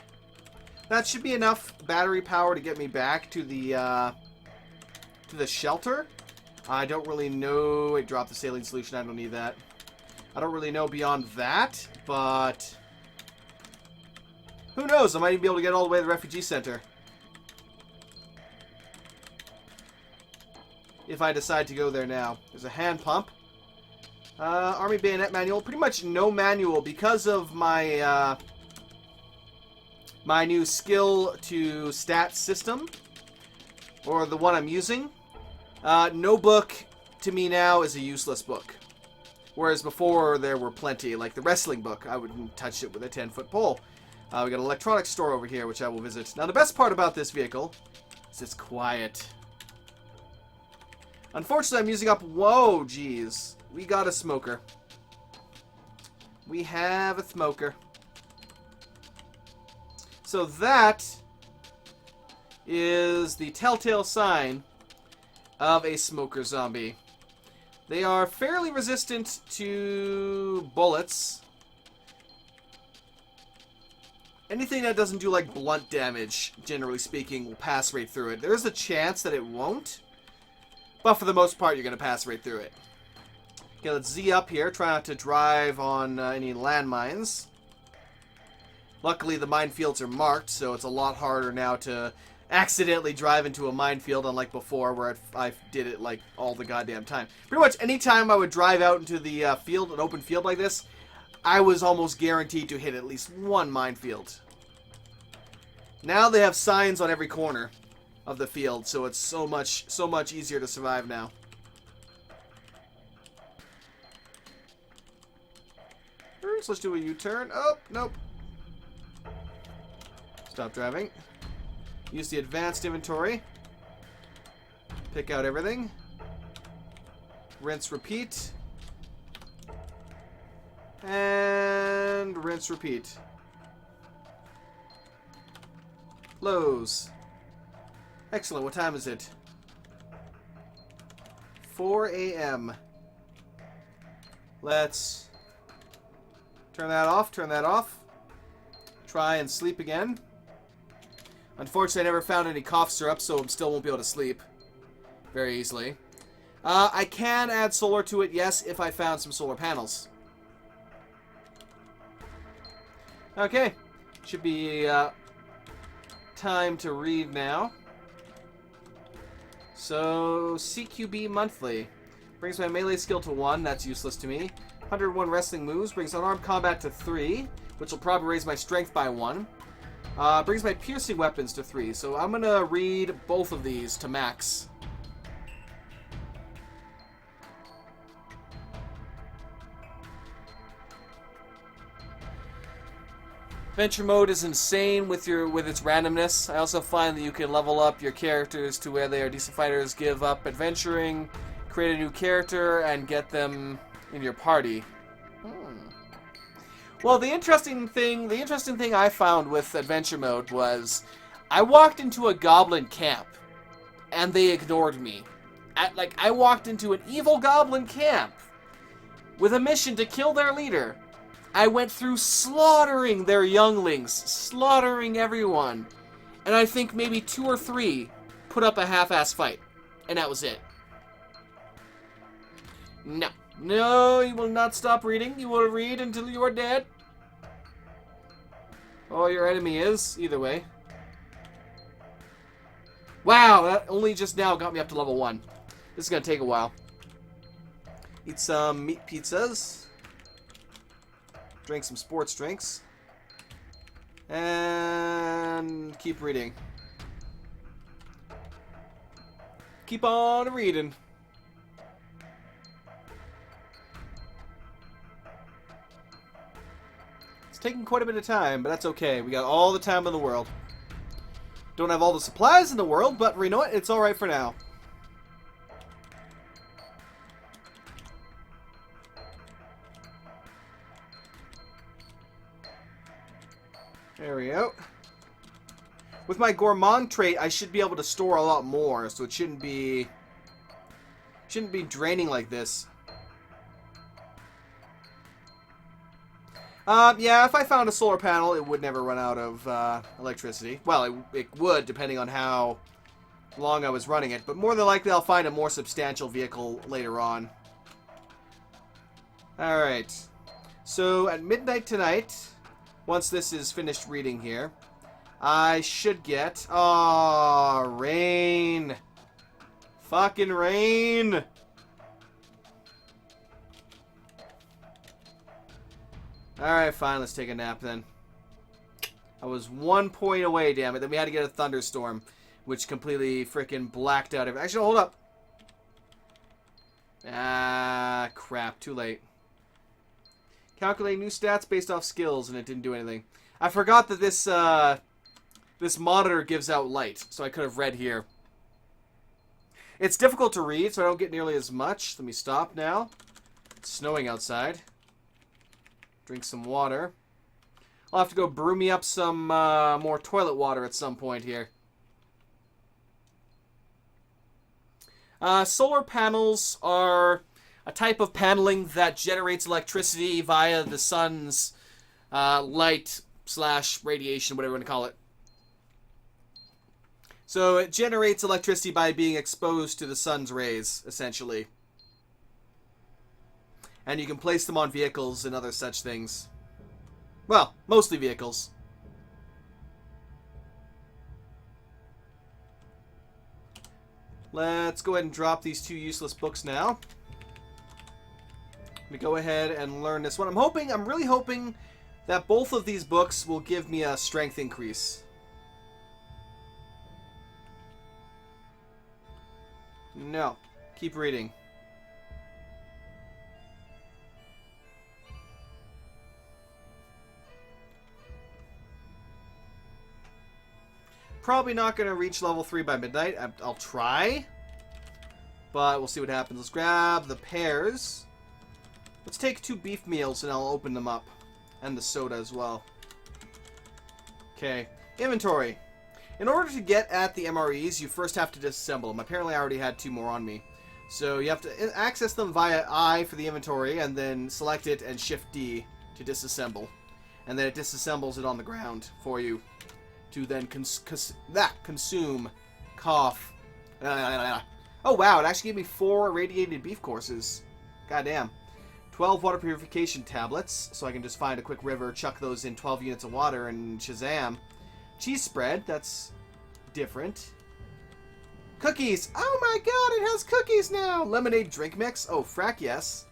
That should be enough battery power to get me back to the shelter. I don't really know... Wait, drop the saline solution. I don't need that. I don't really know beyond that, but... Who knows? I might even be able to get all the way to the refugee center. If I decide to go there now. There's a hand pump. Army bayonet manual. Pretty much no manual because of my... my new skill to stats system. Or the one I'm using. No book, to me now, is a useless book. Whereas before, there were plenty. Like the wrestling book, I wouldn't touch it with a 10-foot pole. We got an electronics store over here, which I will visit. Now, the best part about this vehicle is it's quiet. Unfortunately, I'm using up... Whoa, geez. We got a smoker. We have a smoker. So that is the telltale sign of a smoker zombie. They are fairly resistant to bullets. Anything that doesn't do, like, blunt damage, generally speaking, will pass right through it. There's a chance that it won't, but for the most part, you're going to pass right through it. Okay, let's Z up here. Try not to drive on any landmines. Luckily, the minefields are marked, so it's a lot harder now to accidentally drive into a minefield, unlike before, where I did it, like, all the goddamn time. Pretty much any time I would drive out into the field, an open field like this, I was almost guaranteed to hit at least one minefield. Now they have signs on every corner of the field, so it's so much easier to survive now. So let's do a U-turn. Oh, nope. Stop driving. Use the advanced inventory. Pick out everything. Rinse, repeat. And rinse, repeat. Lowe's. Excellent. What time is it? 4 a.m. Let's turn that off. Turn that off. Try and sleep again. Unfortunately, I never found any cough syrup, so I still won't be able to sleep very easily. I can add solar to it, yes, if I found some solar panels. Okay. Should be time to read now. So, CQB monthly. Brings my melee skill to 1. That's useless to me. 101 wrestling moves. Brings unarmed combat to 3, which will probably raise my strength by 1. Brings my piercing weapons to 3. So I'm going to read both of these to max. Adventure mode is insane with its randomness. I also find that you can level up your characters to where they are decent fighters, give up adventuring, create a new character, and get them in your party. Well, the interesting thing I found with adventure mode was I walked into a goblin camp and they ignored me. I walked into an evil goblin camp with a mission to kill their leader. I went through slaughtering their younglings, slaughtering everyone. And I think maybe 2 or 3 put up a half-ass fight. And that was it. No. No, you will not stop reading. You will read until you are dead. Oh, your enemy is. Either way. Wow, that only just now got me up to level 1. This is going to take a while. Eat some meat pizzas. Drink some sports drinks. And keep reading. Keep on reading. It's taking quite a bit of time, but that's okay. We got all the time in the world. Don't have all the supplies in the world, but you know what? It's alright for now. There we go. With my gourmand trait, I should be able to store a lot more, so it shouldn't be draining like this. Yeah, if I found a solar panel, it would never run out of electricity. Well, it would, depending on how long I was running it. But more than likely, I'll find a more substantial vehicle later on. Alright. So, at midnight tonight, once this is finished reading here, I should get... Aw, rain. Fucking rain. Alright, fine, let's take a nap then. I was 1 point away, damn it. Then we had to get a thunderstorm, which completely freaking blacked out everything. Actually, hold up. Ah, crap. Too late. Calculate new stats based off skills, and it didn't do anything. I forgot that this, this monitor gives out light, so I could have read here. It's difficult to read, so I don't get nearly as much. Let me stop now. It's snowing outside. Drink some water. I'll have to go brew me up some more toilet water at some point here. Solar panels are a type of paneling that generates electricity via the sun's light / radiation, whatever you want to call it. So it generates electricity by being exposed to the sun's rays, essentially. And you can place them on vehicles and other such things. Well, mostly vehicles. Let's go ahead and drop these 2 useless books now. Let me go ahead and learn this one. I'm really hoping that both of these books will give me a strength increase. No. Keep reading. Probably not going to reach level 3 by midnight. I'll try. But we'll see what happens. Let's grab the pears. Let's take 2 beef meals and I'll open them up. And the soda as well. Okay. Inventory. In order to get at the MREs, you first have to disassemble them. Apparently I already had 2 more on me. So you have to access them via I for the inventory and then select it and Shift D to disassemble. And then it disassembles it on the ground for you. To then consume. Cough. Oh wow, it actually gave me 4 irradiated beef courses. Goddamn. 12 water purification tablets, so I can just find a quick river, chuck those in 12 units of water, and shazam. Cheese spread, that's different. Cookies! Oh my god, it has cookies now! Lemonade drink mix? Oh, frack yes.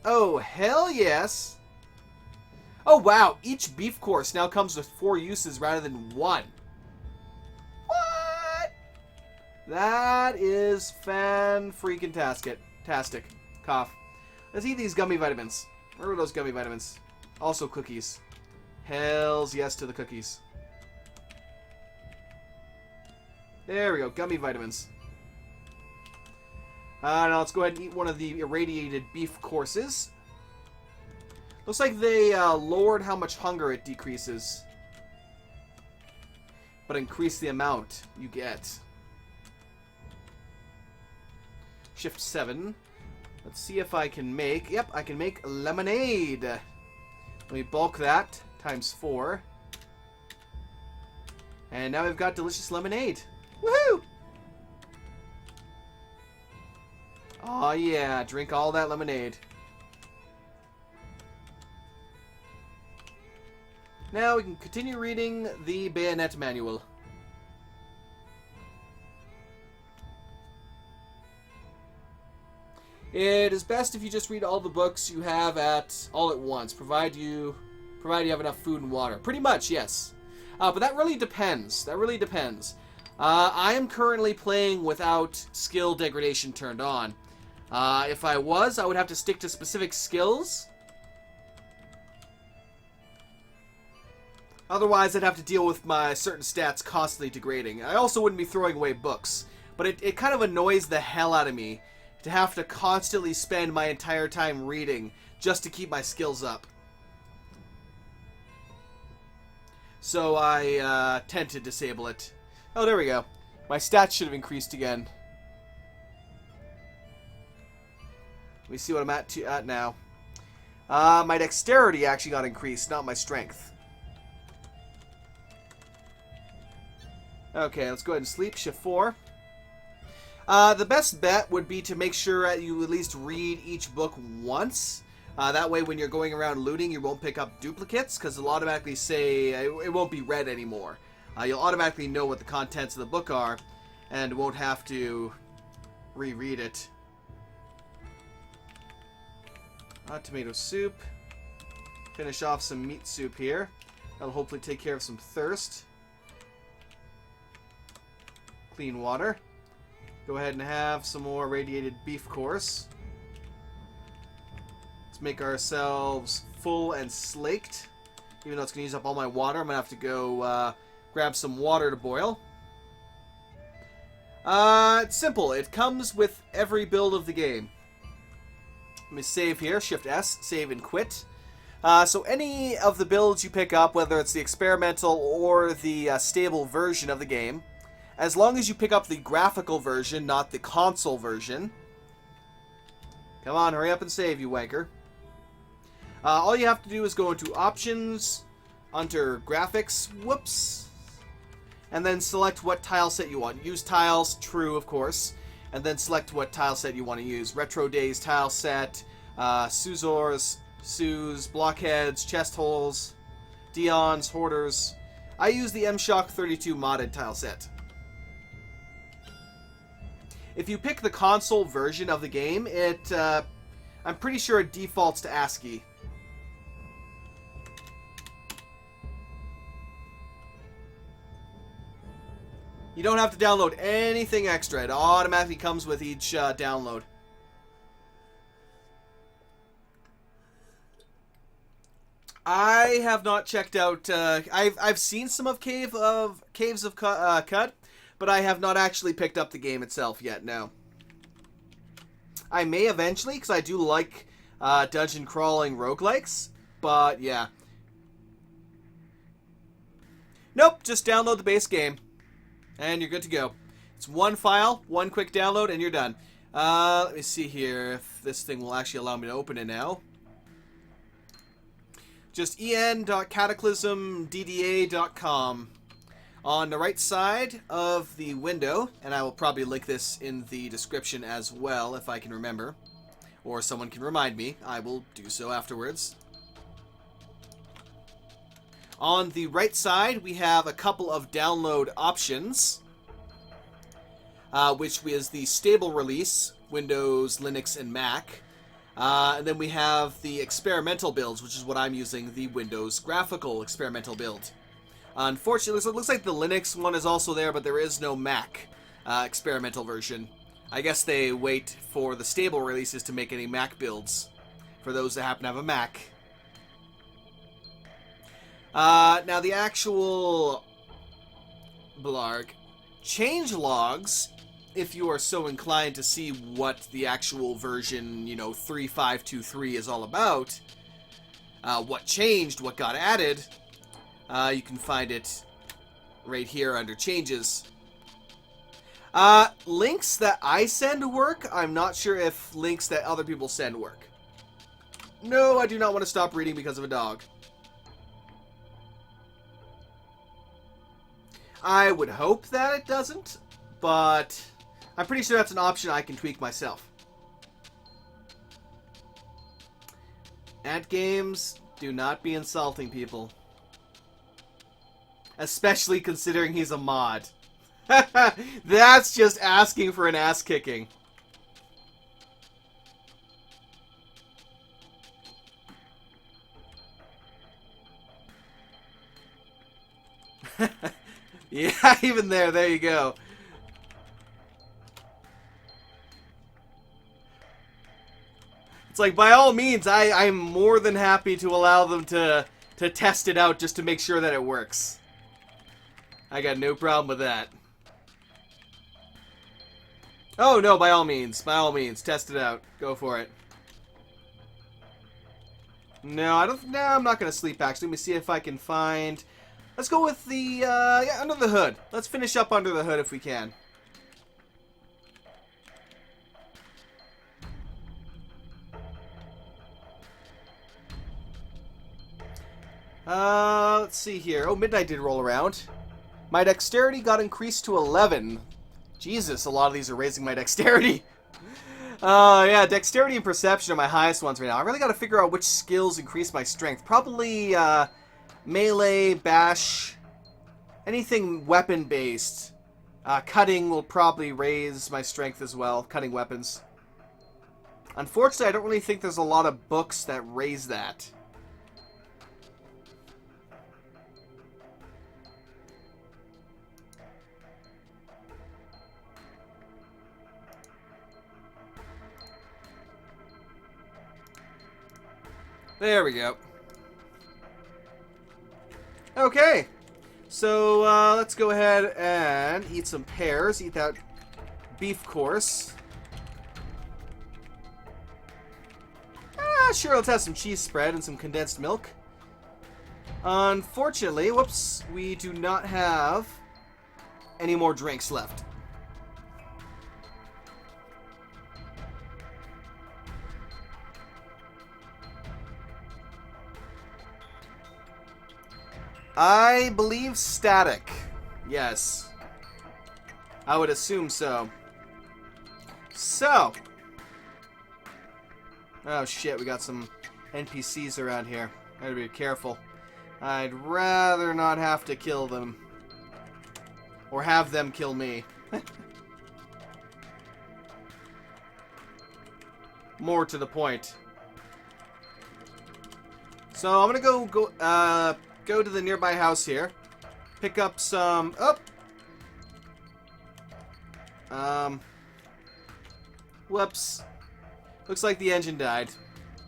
Oh, hell yes! Oh wow, each beef course now comes with 4 uses rather than 1. What? That is fan-freaking-tastic. Cough. Let's eat these gummy vitamins. Where are those gummy vitamins? Also cookies. Hells yes to the cookies. There we go, gummy vitamins. Now let's go ahead and eat one of the irradiated beef courses. Looks like they lowered how much hunger it decreases. But increase the amount you get. Shift 7. Let's see if I can make... Yep, I can make lemonade. Let me bulk that times 4. And now we've got delicious lemonade. Woohoo! Oh yeah, drink all that lemonade. Now we can continue reading the bayonet manual. It is best if you just read all the books you have all at once, provided you have enough food and water. Pretty much, yes. But that really depends. I am currently playing without skill degradation turned on. If I was, I would have to stick to specific skills. Otherwise, I'd have to deal with my certain stats constantly degrading. I also wouldn't be throwing away books. But it kind of annoys the hell out of me to have to constantly spend my entire time reading just to keep my skills up. So I tend to disable it. Oh, there we go. My stats should have increased again. Let me see what I'm at now. My dexterity actually got increased, not my strength. Okay, let's go ahead and sleep. Shift 4. The best bet would be to make sure you at least read each book once. That way when you're going around looting, you won't pick up duplicates, because it'll automatically say it won't be read anymore. You'll automatically know what the contents of the book are, and won't have to reread it. Tomato soup. Finish off some meat soup here. That'll hopefully take care of some thirst. Clean water. Go ahead and have some more radiated beef course. Let's make ourselves full and slaked. Even though it's going to use up all my water, I'm going to have to go grab some water to boil. It's simple. It comes with every build of the game. Let me save here. Shift S. Save and quit. So any of the builds you pick up, whether it's the experimental or the stable version of the game, as long as you pick up the graphical version, not the console version. Come on, hurry up and save, you wanker. All you have to do is go into Options, under Graphics, whoops, and then select what tile set you want. Use tiles, true, of course, and then select what tile set you want to use. Retro Days tile set, Suzors, Sues, Blockheads, Chest Holes, Dions, Hoarders. I use the M-Shock 32 modded tile set. If you pick the console version of the game, I'm pretty sure it defaults to ASCII. You don't have to download anything extra. It automatically comes with each download. I have not checked out. I've seen some of Caves of Cut, but I have not actually picked up the game itself yet. No. I may eventually, because I do like dungeon crawling roguelikes. But yeah. Nope. Just download the base game. And you're good to go. It's one file, one quick download, and you're done. Let me see here if this thing will actually allow me to open it now. Just en.cataclysmdda.com. On the right side of the window, and I will probably link this in the description as well if I can remember. Or someone can remind me. I will do so afterwards. On the right side, we have a couple of download options, which is the stable release, Windows, Linux, and Mac. And then we have the experimental builds, which is what I'm using, the Windows graphical experimental build. Unfortunately, so it looks like the Linux one is also there, but there is no Mac experimental version. I guess they wait for the stable releases to make any Mac builds for those that happen to have a Mac. Now the actual change logs, if you are so inclined to see what the actual version, 3.523 is all about, what changed, what got added, you can find it right here under changes. Links that I send work. I'm not sure if links that other people send work. No, I do not want to stop reading because of a dog. I would hope that it doesn't, but I'm pretty sure that's an option I can tweak myself. Ant games, do not be insulting people. Especially considering he's a mod. That's just asking for an ass kicking. Yeah, even there you go. It's like, by all means, I'm more than happy to allow them to test it out just to make sure that it works. I got no problem with that. Oh, no, by all means, test it out. Go for it. No, I'm not going to sleep, actually. Let me see if I can find... Let's go with the, yeah, under the hood. Let's finish up under the hood if we can. Let's see here. Oh, midnight did roll around. My dexterity got increased to 11. Jesus, a lot of these are raising my dexterity. Yeah, dexterity and perception are my highest ones right now. I really got to figure out which skills increase my strength. Probably, melee, bash, anything weapon-based. Cutting will probably raise my strength as well, cutting weapons. Unfortunately, I don't really think there's a lot of books that raise that. There we go. Okay, so let's go ahead and eat some pears. Eat that beef course. Sure, let's have some cheese spread and some condensed milk. Unfortunately, whoops, we do not have any more drinks left. I believe static. Yes. I would assume so. So. Oh shit, we got some NPCs around here. Gotta be careful. I'd rather not have to kill them. Or have them kill me. More to the point. So I'm gonna go to the nearby house here. Pick up some... Whoops. Looks like the engine died.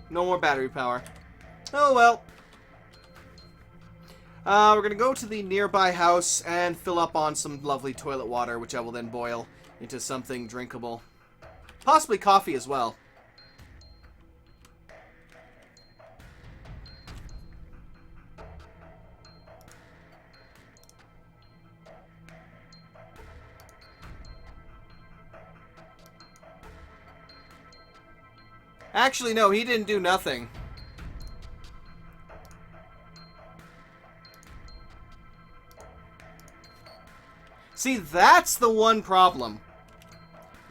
No more battery power. Oh well. We're gonna go to the nearby house and fill up on some lovely toilet water, which I will then boil into something drinkable. Possibly coffee as well. Actually, no, he didn't do nothing. See, that's the one problem.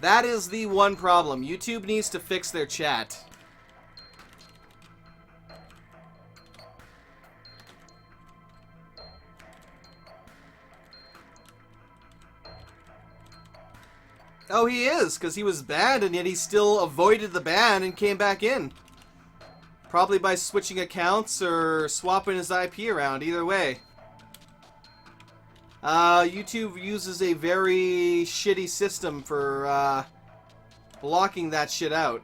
That is the one problem. YouTube needs to fix their chat. Oh, he is, because he was banned, and yet he still avoided the ban and came back in. Probably by switching accounts or swapping his IP around, either way. YouTube uses a very shitty system for blocking that shit out.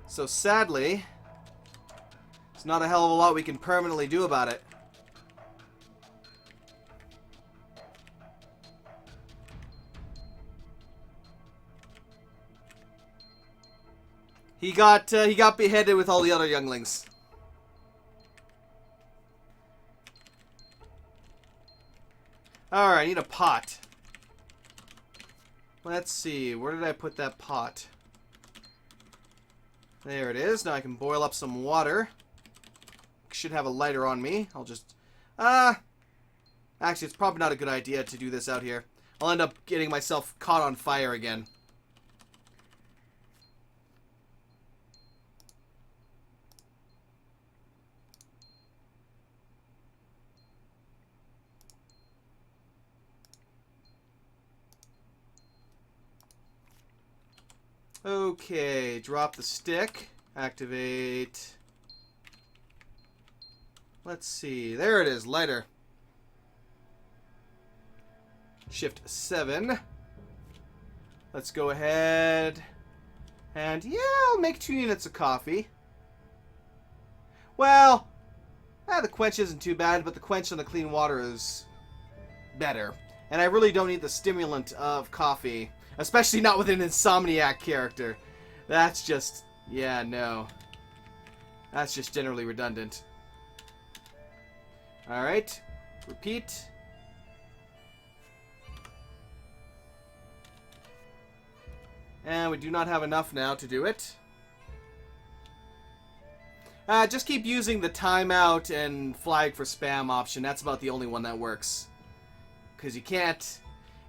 So sadly, there's not a hell of a lot we can permanently do about it. He got beheaded with all the other younglings. Alright, I need a pot. Let's see, where did I put that pot? There it is. Now I can boil up some water. Should have a lighter on me. I'll just... Actually, it's probably not a good idea to do this out here. I'll end up getting myself caught on fire again. Okay, drop the stick. Activate. Let's see. There it is, lighter. Shift 7. Let's go ahead. And yeah, I'll make 2 units of coffee. Well, the quench isn't too bad, but the quench on the clean water is better. And I really don't need the stimulant of coffee. Especially not with an Insomniac character. That's just... yeah, no. That's just generally redundant. Alright. Repeat. And we do not have enough now to do it. Just keep using the timeout and flag for spam option. That's about the only one that works. Because you can't...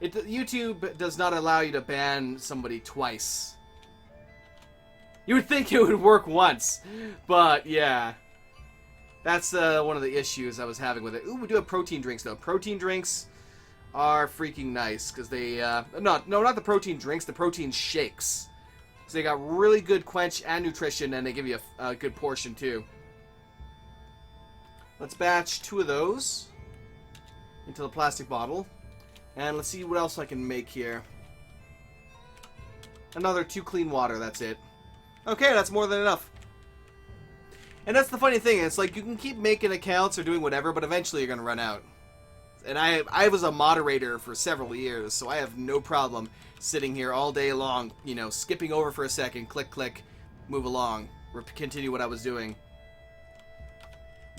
YouTube does not allow you to ban somebody twice. You would think it would work once, but yeah. That's one of the issues I was having with it. Ooh, we do have protein drinks though. Protein drinks are freaking nice because they not the protein drinks, the protein shakes. So they got really good quench and nutrition, and they give you a good portion too. Let's batch 2 of those into the plastic bottle. And let's see what else I can make here. Another 2 clean water, that's it. Okay, that's more than enough. And that's the funny thing, it's like you can keep making accounts or doing whatever, but eventually you're going to run out. And I was a moderator for several years, so I have no problem sitting here all day long, you know, skipping over for a second, click, click, move along, continue what I was doing.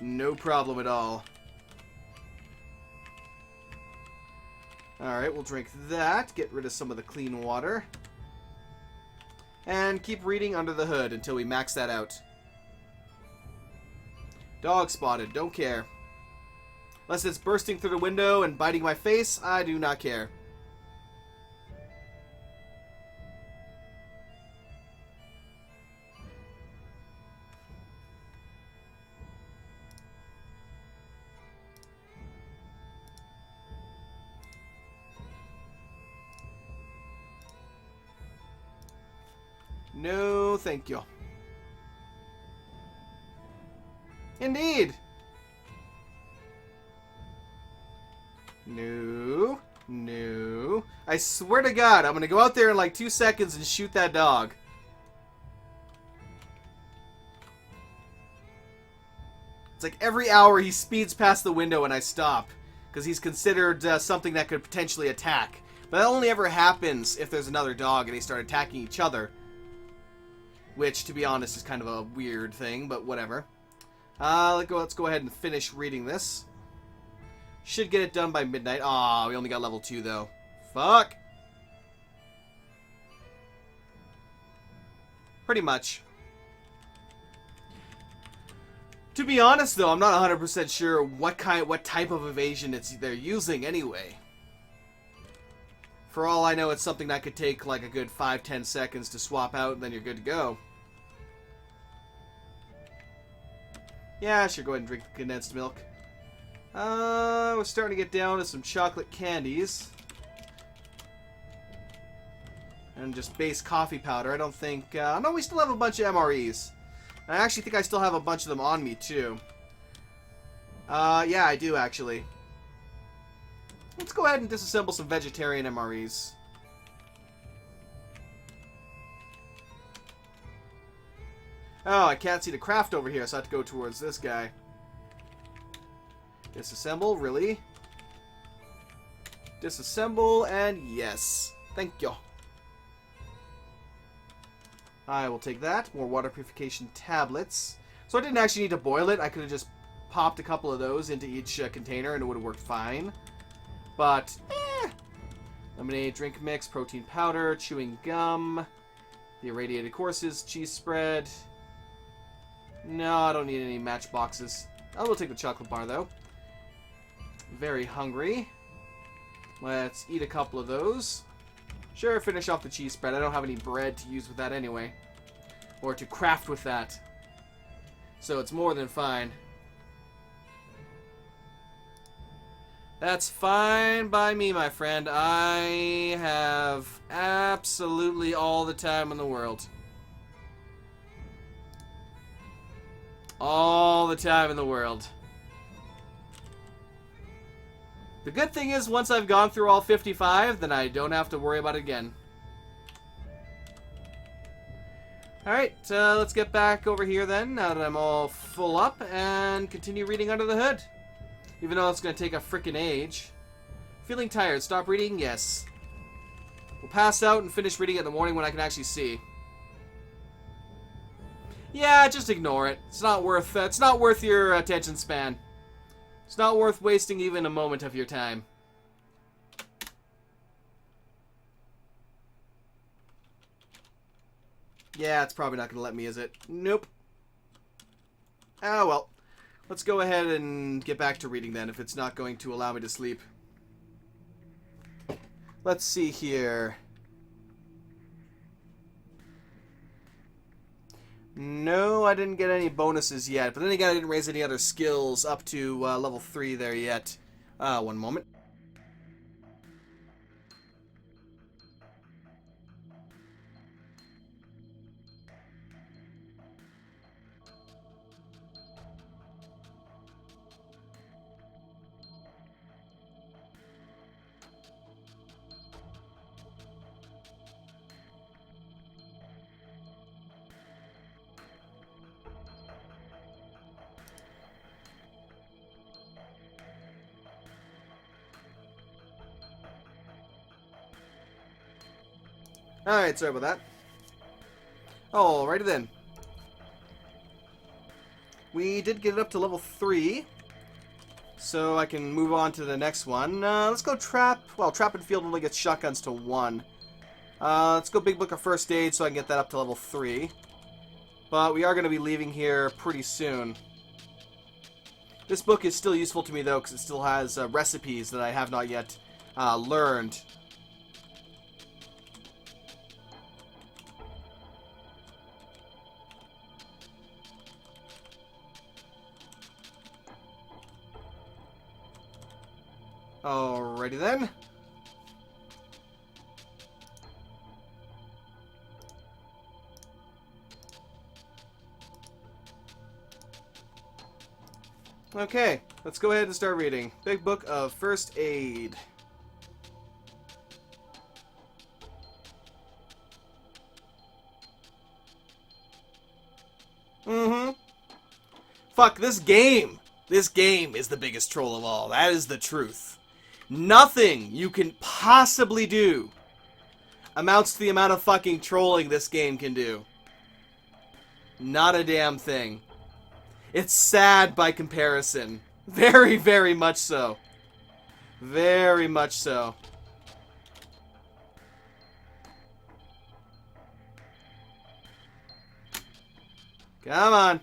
No problem at all. Alright, we'll drink that, get rid of some of the clean water. And keep reading under the hood until we max that out. Dog spotted, don't care. Unless it's bursting through the window and biting my face, I do not care. No, thank you. Indeed. No. No. I swear to God, I'm going to go out there in like 2 seconds and shoot that dog. It's like every hour he speeds past the window and I stop. Because he's considered something that could potentially attack. But that only ever happens if there's another dog and they start attacking each other. Which, to be honest, is kind of a weird thing, but whatever. Let's go ahead and finish reading this. Should get it done by midnight. Aw, we only got level 2, though. Fuck! Pretty much. To be honest, though, I'm not 100% sure what type of evasion they're using anyway. For all I know, it's something that could take like a good 5-10 seconds to swap out, and then you're good to go. Yeah, sure, go ahead and drink the condensed milk. We're starting to get down to some chocolate candies. And just base coffee powder. I don't think... no, we still have a bunch of MREs. I actually think I still have a bunch of them on me, too. Yeah, I do, actually. Let's go ahead and disassemble some vegetarian MREs. Oh, I can't see the craft over here, so I have to go towards this guy. Disassemble, really? Disassemble, and yes. Thank you. I will take that. More water purification tablets. So I didn't actually need to boil it. I could have just popped a couple of those into each container and it would have worked fine. But, lemonade, drink mix, protein powder, chewing gum, the irradiated courses, cheese spread. No, I don't need any matchboxes. I will take the chocolate bar, though. Very hungry. Let's eat a couple of those. Sure, finish off the cheese spread. I don't have any bread to use with that anyway. Or to craft with that. So it's more than fine. That's fine by me, my friend. I have absolutely all the time in the world. All the time in the world. The good thing is, once I've gone through all 55, then I don't have to worry about it again. Alright, let's get back over here then, now that I'm all full up, and continue reading Under the Hood. Even though it's going to take a frickin' age. Feeling tired, stop reading? Yes. We'll pass out and finish reading it in the morning when I can actually see. Yeah, just ignore it. It's not worth your attention span. It's not worth wasting even a moment of your time. Yeah, it's probably not going to let me, is it? Nope. Oh, well. Let's go ahead and get back to reading then, if it's not going to allow me to sleep. Let's see here. No, I didn't get any bonuses yet. But then again, I didn't raise any other skills up to level 3 there yet. One moment. Alright, sorry about that. Alrighty then. We did get it up to level 3. So I can move on to the next one. Let's go trap. Well, trap and field only gets shotguns to 1. Let's go big book of first aid so I can get that up to level 3. But we are going to be leaving here pretty soon. This book is still useful to me though because it still has recipes that I have not yet learned. Alrighty then. Okay, let's go ahead and start reading. Big Book of First Aid. Fuck, this game! This game is the biggest troll of all. That is the truth. Nothing you can possibly do amounts to the amount of fucking trolling this game can do. Not a damn thing. It's sad by comparison. Very, very much so. Very much so. Come on.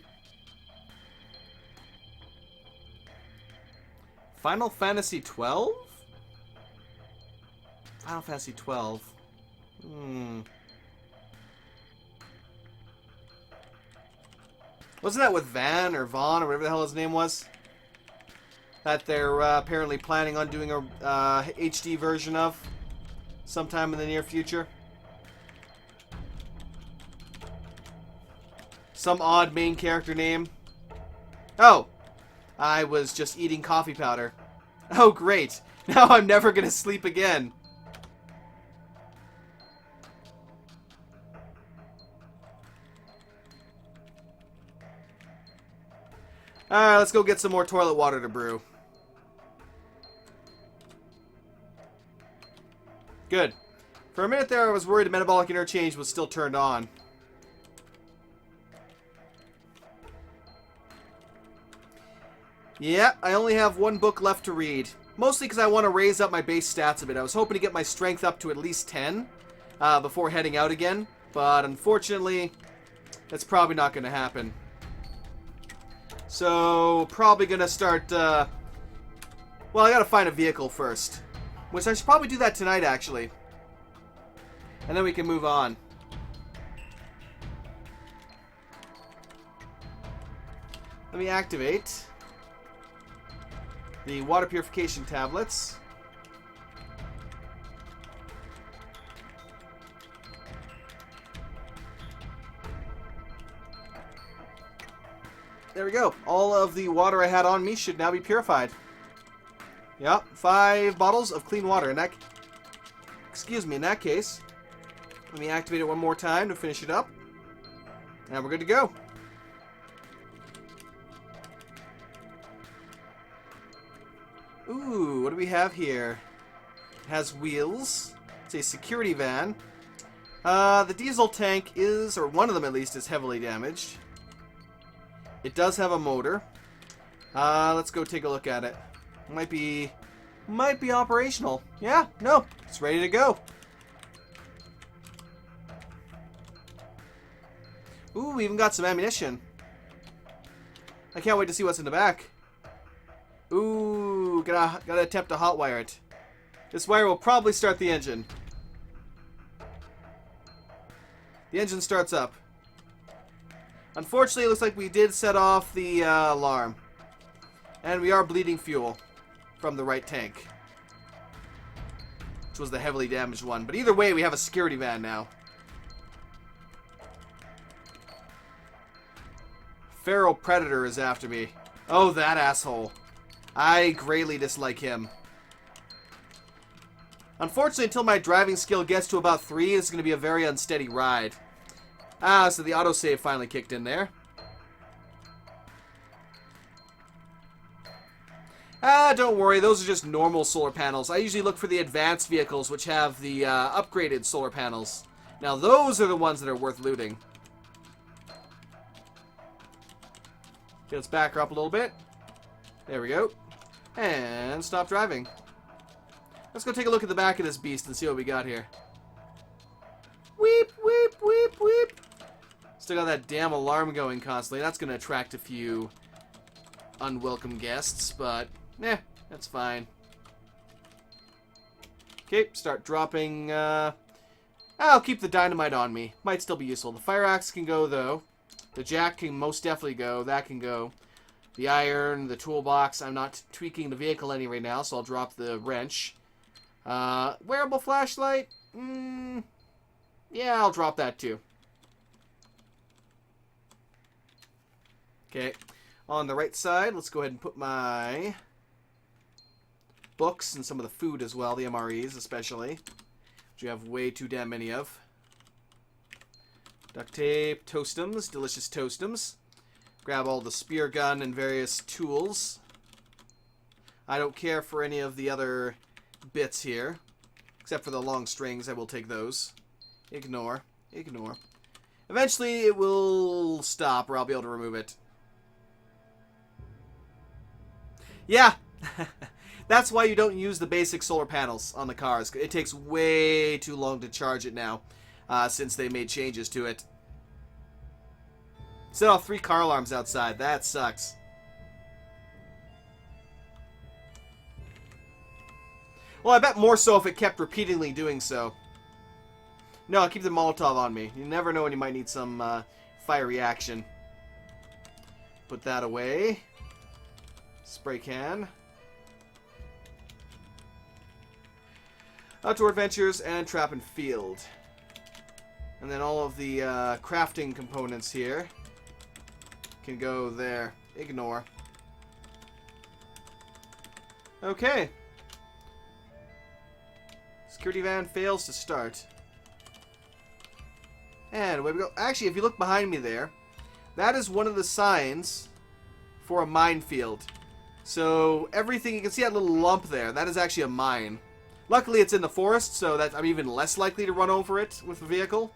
Final Fantasy 12? Final Fantasy 12. Wasn't that with Van or Vaughn or whatever the hell his name was? That they're apparently planning on doing a HD version of sometime in the near future. Some odd main character name. Oh! I was just eating coffee powder. Oh, great. Now I'm never gonna sleep again. Alright, let's go get some more toilet water to brew. Good. For a minute there, I was worried the metabolic interchange was still turned on. Yeah, I only have one book left to read. Mostly because I want to raise up my base stats a bit. I was hoping to get my strength up to at least 10 before heading out again. But unfortunately, that's probably not going to happen. So, probably going to start... well, I got to find a vehicle first. Which I should probably do that tonight, actually. And then we can move on. Let me activate the water purification tablets. There we go. All of the water I had on me should now be purified. Yep, 5 bottles of clean water. In that, excuse me, in that case, let me activate it one more time to finish it up. And we're good to go. Ooh, what do we have here? It has wheels. It's a security van. The diesel tank is, or one of them at least, is heavily damaged. It does have a motor. Let's go take a look at it. Might be operational. Yeah, no, it's ready to go. Ooh, we even got some ammunition. I can't wait to see what's in the back. Ooh, gotta attempt to hotwire it. This wire will probably start the engine. The engine starts up. Unfortunately, it looks like we did set off the alarm. And we are bleeding fuel from the right tank. Which was the heavily damaged one. But either way, we have a security van now. Feral Predator is after me. Oh, that asshole. I greatly dislike him. Unfortunately, until my driving skill gets to about 3, it's going to be a very unsteady ride. Ah, so the autosave finally kicked in there. Ah, don't worry, those are just normal solar panels. I usually look for the advanced vehicles, which have the upgraded solar panels. Now those are the ones that are worth looting. Okay, let's back her up a little bit. There we go. And stop driving. Let's go take a look at the back of this beast and see what we got here. Weep, weep, weep, weep. Still got that damn alarm going constantly. That's going to attract a few unwelcome guests, but that's fine. Okay, start dropping. I'll keep the dynamite on me. Might still be useful. The fire axe can go, though. The jack can most definitely go. That can go. The iron, the toolbox. I'm not tweaking the vehicle any right now, so I'll drop the wrench. Wearable flashlight? Yeah, I'll drop that too. Okay. On the right side, let's go ahead and put my books and some of the food as well, the MREs especially, which you have way too damn many of. Duct tape, toastums, delicious toastums. Grab all the spear gun and various tools. I don't care for any of the other bits here, except for the long strings. I will take those. Ignore. Ignore. Eventually it will stop, or I'll be able to remove it. Yeah! That's why you don't use the basic solar panels on the cars. It takes way too long to charge it now, since they made changes to it. Set off 3 car alarms outside. That sucks. Well, I bet more so if it kept repeatedly doing so. No, I'll keep the Molotov on me. You never know when you might need some fiery action. Put that away. Spray can. Outdoor adventures and trap and field. And then all of the crafting components here can go there. Ignore. Okay. Security van fails to start. And away we go. Actually, if you look behind me there, that is one of the signs for a minefield. So everything, you can see that little lump there, that is actually a mine. Luckily it's in the forest, so that I'm even less likely to run over it with the vehicle.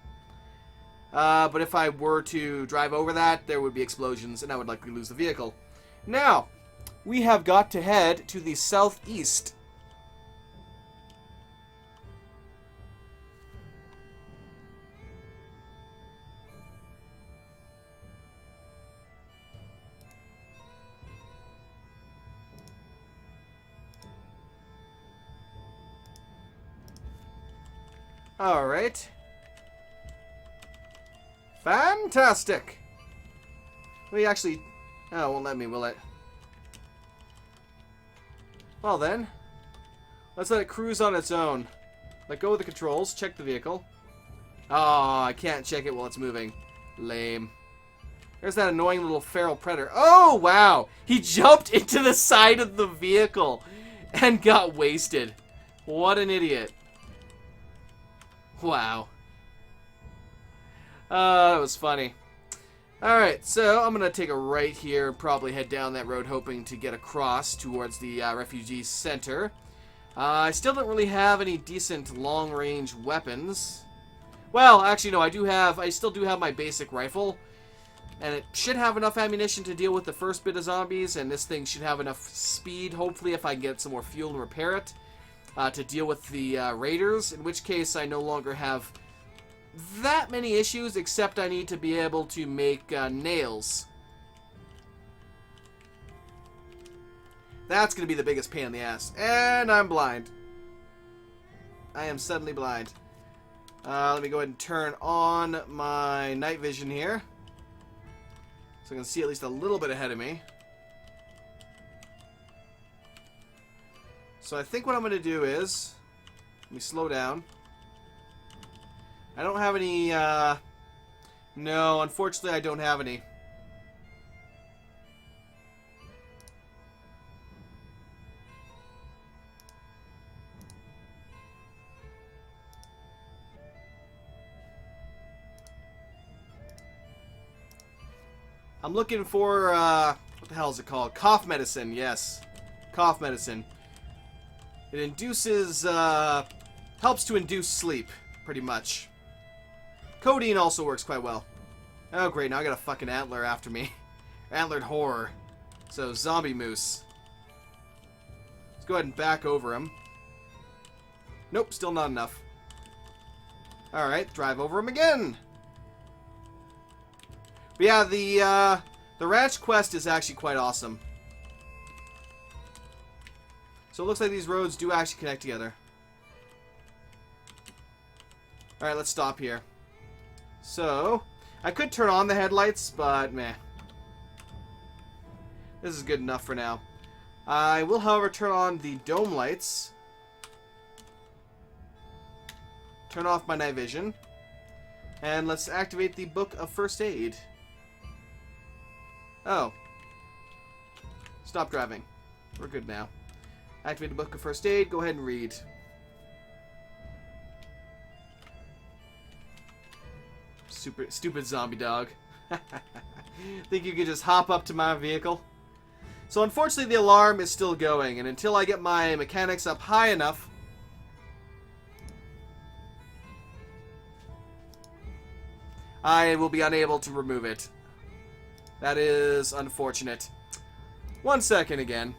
But if I were to drive over that, there would be explosions, and I would likely lose the vehicle. Now, we have got to head to the southeast. Alright. Fantastic! We actually... Oh, it won't let me, will it? Well then. Let's let it cruise on its own. Let go of the controls. Check the vehicle. Oh, I can't check it while it's moving. Lame. There's that annoying little feral predator. Oh, wow! He jumped into the side of the vehicle and got wasted. What an idiot. Wow. That was funny. Alright, so I'm going to take a right here, probably head down that road hoping to get across towards the refugee center. I still don't really have any decent long-range weapons. Well, actually no, I still do have my basic rifle. And it should have enough ammunition to deal with the first bit of zombies, and this thing should have enough speed, hopefully, if I can get some more fuel and repair it. To deal with the raiders, in which case I no longer have that many issues, except I need to be able to make nails. That's going to be the biggest pain in the ass. And I'm blind. I am suddenly blind. Let me go ahead and turn on my night vision here, so I can see at least a little bit ahead of me. So I think what I'm going to do is, let me slow down. I don't have any, no, unfortunately I don't have any. I'm looking for, what the hell is it called? Cough medicine, yes. Cough medicine. It induces, helps to induce sleep, pretty much. Codeine also works quite well. Oh, great. Now I got a fucking antler after me. Antlered horror. So, zombie moose. Let's go ahead and back over him. Nope, still not enough. Alright, drive over him again. But yeah, the ranch quest is actually quite awesome. So it looks like these roads do actually connect together. Alright, let's stop here. So, I could turn on the headlights, but meh. This is good enough for now. I will, however, turn on the dome lights. Turn off my night vision. And let's activate the Book of First Aid. Oh. Stop driving. We're good now. Activate the Book of First Aid. Go ahead and read. Stupid zombie dog. Think you could just hop up to my vehicle? So unfortunately the alarm is still going, and until I get my mechanics up high enough, I will be unable to remove it. That is unfortunate. 1 second again.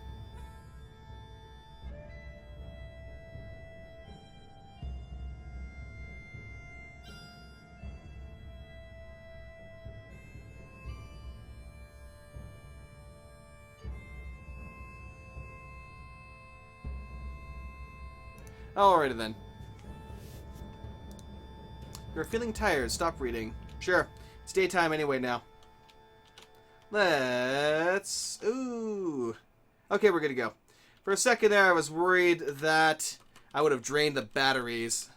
Alrighty then. You're feeling tired. Stop reading. Sure. It's daytime anyway now. Let's... Ooh. Okay, we're good to go. For a second there, I was worried that I would have drained the batteries.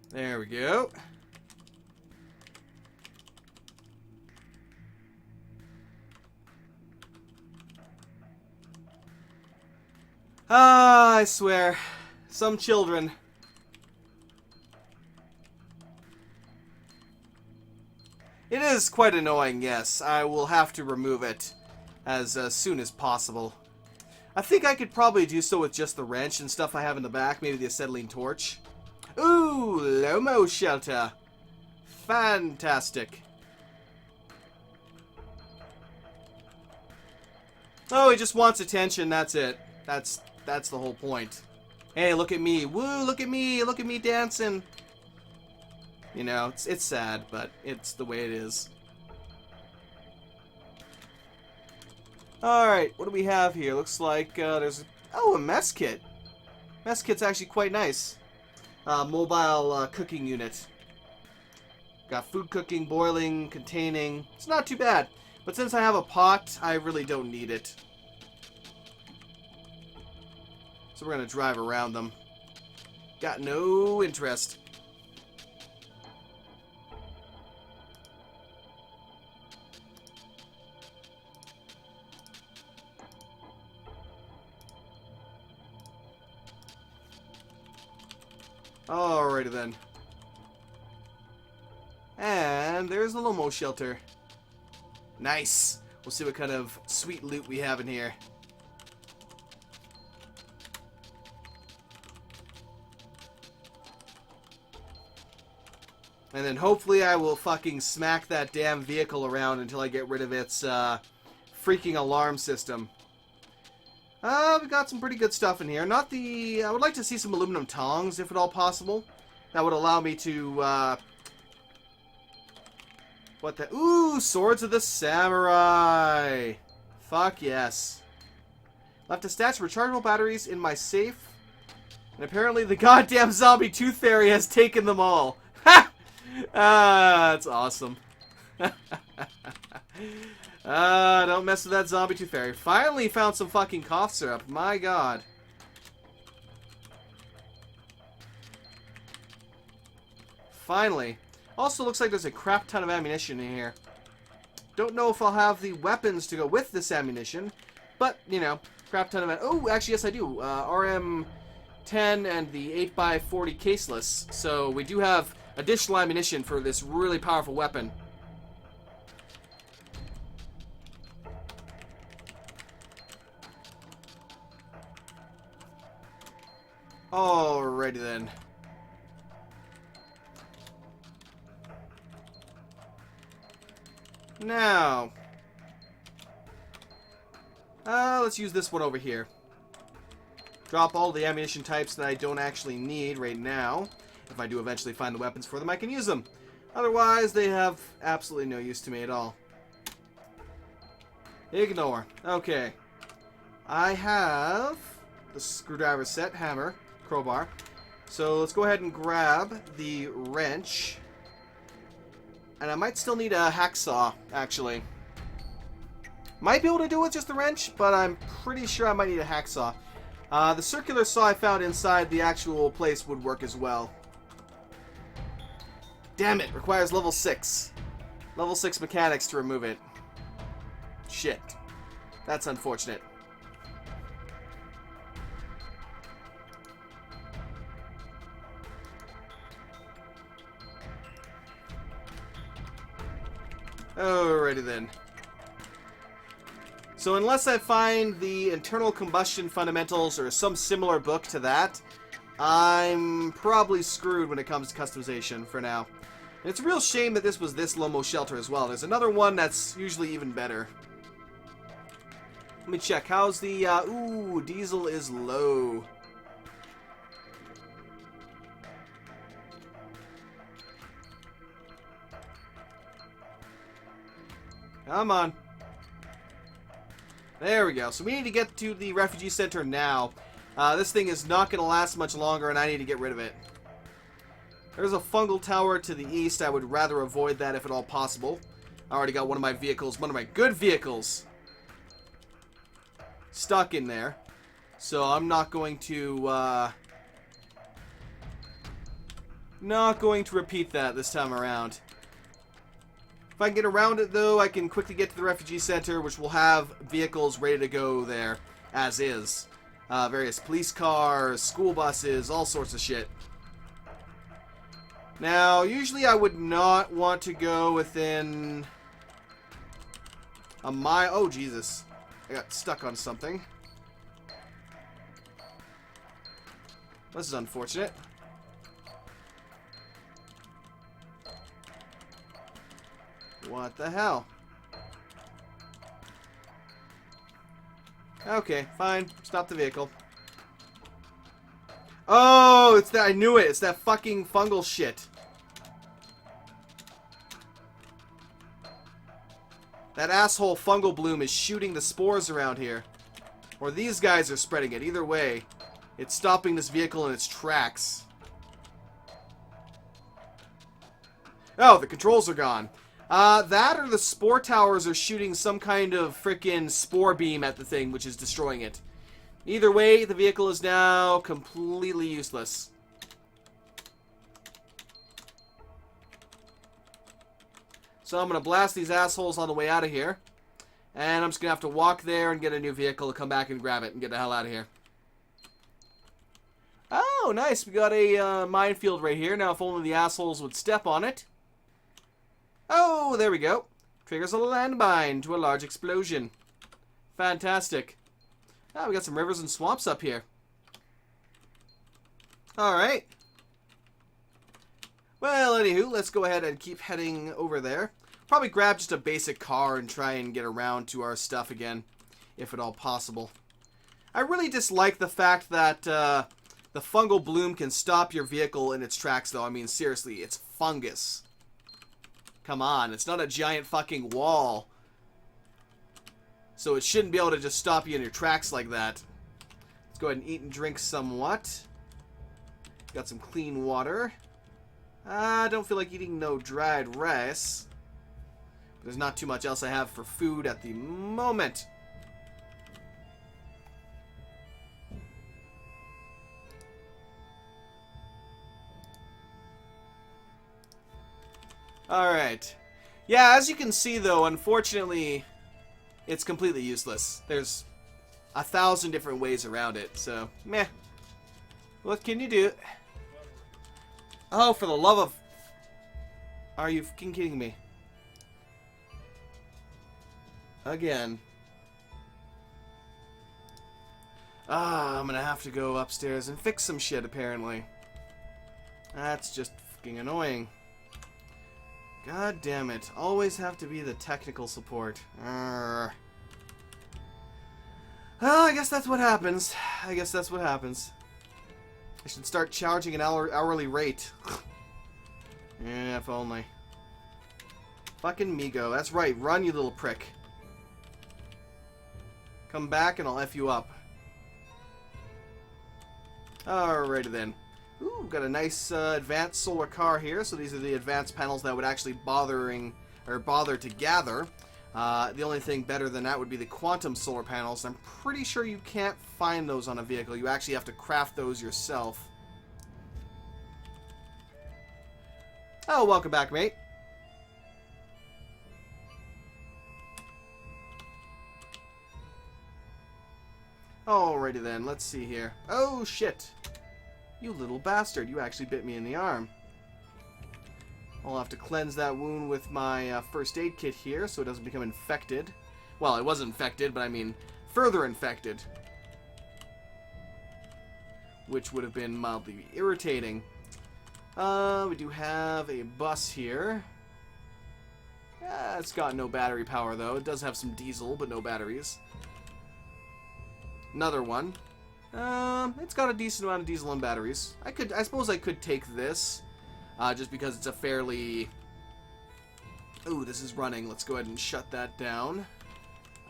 There we go. Ah, I swear. Some children. It is quite annoying, yes. I will have to remove it as soon as possible. I think I could probably do so with just the wrench and stuff I have in the back. Maybe the acetylene torch. Ooh, Lomo shelter. Fantastic. Oh, he just wants attention, that's it. That's the whole point. Hey, look at me. Woo, look at me. Look at me dancing. You know, it's sad, but it's the way it is. Alright, what do we have here? Looks like there's... Oh, a mess kit. Mess kit's actually quite nice. Mobile cooking unit. Got food cooking, boiling, containing. It's not too bad. But since I have a pot, I really don't need it. So we're going to drive around them. Got no interest. Alrighty then. And there's the Lomo shelter. Nice. We'll see what kind of sweet loot we have in here. And then hopefully I will fucking smack that damn vehicle around until I get rid of its freaking alarm system. We got some pretty good stuff in here. Not the... I would like to see some aluminum tongs, if at all possible. That would allow me to... What the... Ooh, Swords of the Samurai! Fuck yes. Left a stash of rechargeable batteries in my safe. And apparently the goddamn zombie tooth fairy has taken them all. Ha! That's awesome. Don't mess with that zombie tooth fairy. Finally found some fucking cough syrup. My god. Finally. Also looks like there's a crap ton of ammunition in here. Don't know if I'll have the weapons to go with this ammunition. But, you know, crap ton of... Oh, actually, yes I do. RM10 and the 8x40 caseless. So we do have additional ammunition for this really powerful weapon. Alrighty then. Now, let's use this one over here. Drop all the ammunition types that I don't actually need right now. If I do eventually find the weapons for them, I can use them. Otherwise, they have absolutely no use to me at all. Ignore. Okay. I have the screwdriver set, hammer, crowbar. So let's go ahead and grab the wrench. And I might still need a hacksaw, actually. Might be able to do it with just the wrench, but I'm pretty sure I might need a hacksaw. The circular saw I found inside the actual place would work as well. Damn it, requires level 6. Level 6 mechanics to remove it. Shit. That's unfortunate. Alrighty then. So unless I find the internal combustion fundamentals or some similar book to that, I'm probably screwed when it comes to customization for now. And it's a real shame that this was this Lomo shelter as well. There's another one that's usually even better. Let me check. How's the... ooh, diesel is low. Come on. There we go. So we need to get to the refugee center now. This thing is not going to last much longer, and I need to get rid of it. There's a fungal tower to the east. I would rather avoid that if at all possible. I already got one of my vehicles, one of my good vehicles, stuck in there. So I'm not going to repeat that this time around. If I can get around it, though, I can quickly get to the refugee center, which will have vehicles ready to go there, as is. Various police cars, school buses, all sorts of shit. Now, usually I would not want to go within a mile. Oh, Jesus. I got stuck on something. This is unfortunate. What the hell? Okay, fine. Stop the vehicle. Oh, it's that. I knew it. It's that fucking fungal shit. That asshole fungal bloom is shooting the spores around here. Or these guys are spreading it. Either way, it's stopping this vehicle in its tracks. Oh, the controls are gone. That or the spore towers are shooting some kind of frickin' spore beam at the thing, which is destroying it. Either way, the vehicle is now completely useless. So I'm going to blast these assholes on the way out of here. And I'm just going to have to walk there and get a new vehicle to come back and grab it and get the hell out of here. Oh, nice. We got a minefield right here. Now, if only the assholes would step on it. Oh, there we go. Triggers a landmine to a large explosion. Fantastic. Ah, we got some rivers and swamps up here. Alright. Well, anywho, let's go ahead and keep heading over there. Probably grab just a basic car and try and get around to our stuff again, if at all possible. I really dislike the fact that the fungal bloom can stop your vehicle in its tracks, though. I mean, seriously, it's fungus. Come on, it's not a giant fucking wall. So it shouldn't be able to just stop you in your tracks like that. Let's go ahead and eat and drink somewhat. Got some clean water. I don't feel like eating no dried rice. But there's not too much else I have for food at the moment. Alright. Yeah, as you can see, though, unfortunately, it's completely useless. There's 1,000 different ways around it, so, meh. What can you do? Oh, for the love of... Are you fucking kidding me? Again. Ah, I'm gonna have to go upstairs and fix some shit, apparently. That's just fucking annoying. God damn it. Always have to be the technical support. Arrgh. Well, I guess that's what happens. I guess that's what happens. I should start charging an hourly rate. Yeah, if only. Fucking Migo. That's right. Run, you little prick. Come back and I'll F you up. Alrighty then. Ooh, got a nice advanced solar car here. So these are the advanced panels that would actually bother to gather. The only thing better than that would be the quantum solar panels. I'm pretty sure you can't find those on a vehicle. You actually have to craft those yourself. Oh, welcome back, mate. Alrighty then, let's see here. Oh, shit. You little bastard, you actually bit me in the arm. I'll have to cleanse that wound with my first aid kit here so it doesn't become infected. Well, it was infected, but I mean further infected. Which would have been mildly irritating. We do have a bus here. It's got no battery power, though. It does have some diesel, but no batteries. Another one. It's got a decent amount of diesel and batteries. I suppose I could take this. Just because it's a fairly... Ooh, this is running. Let's go ahead and shut that down.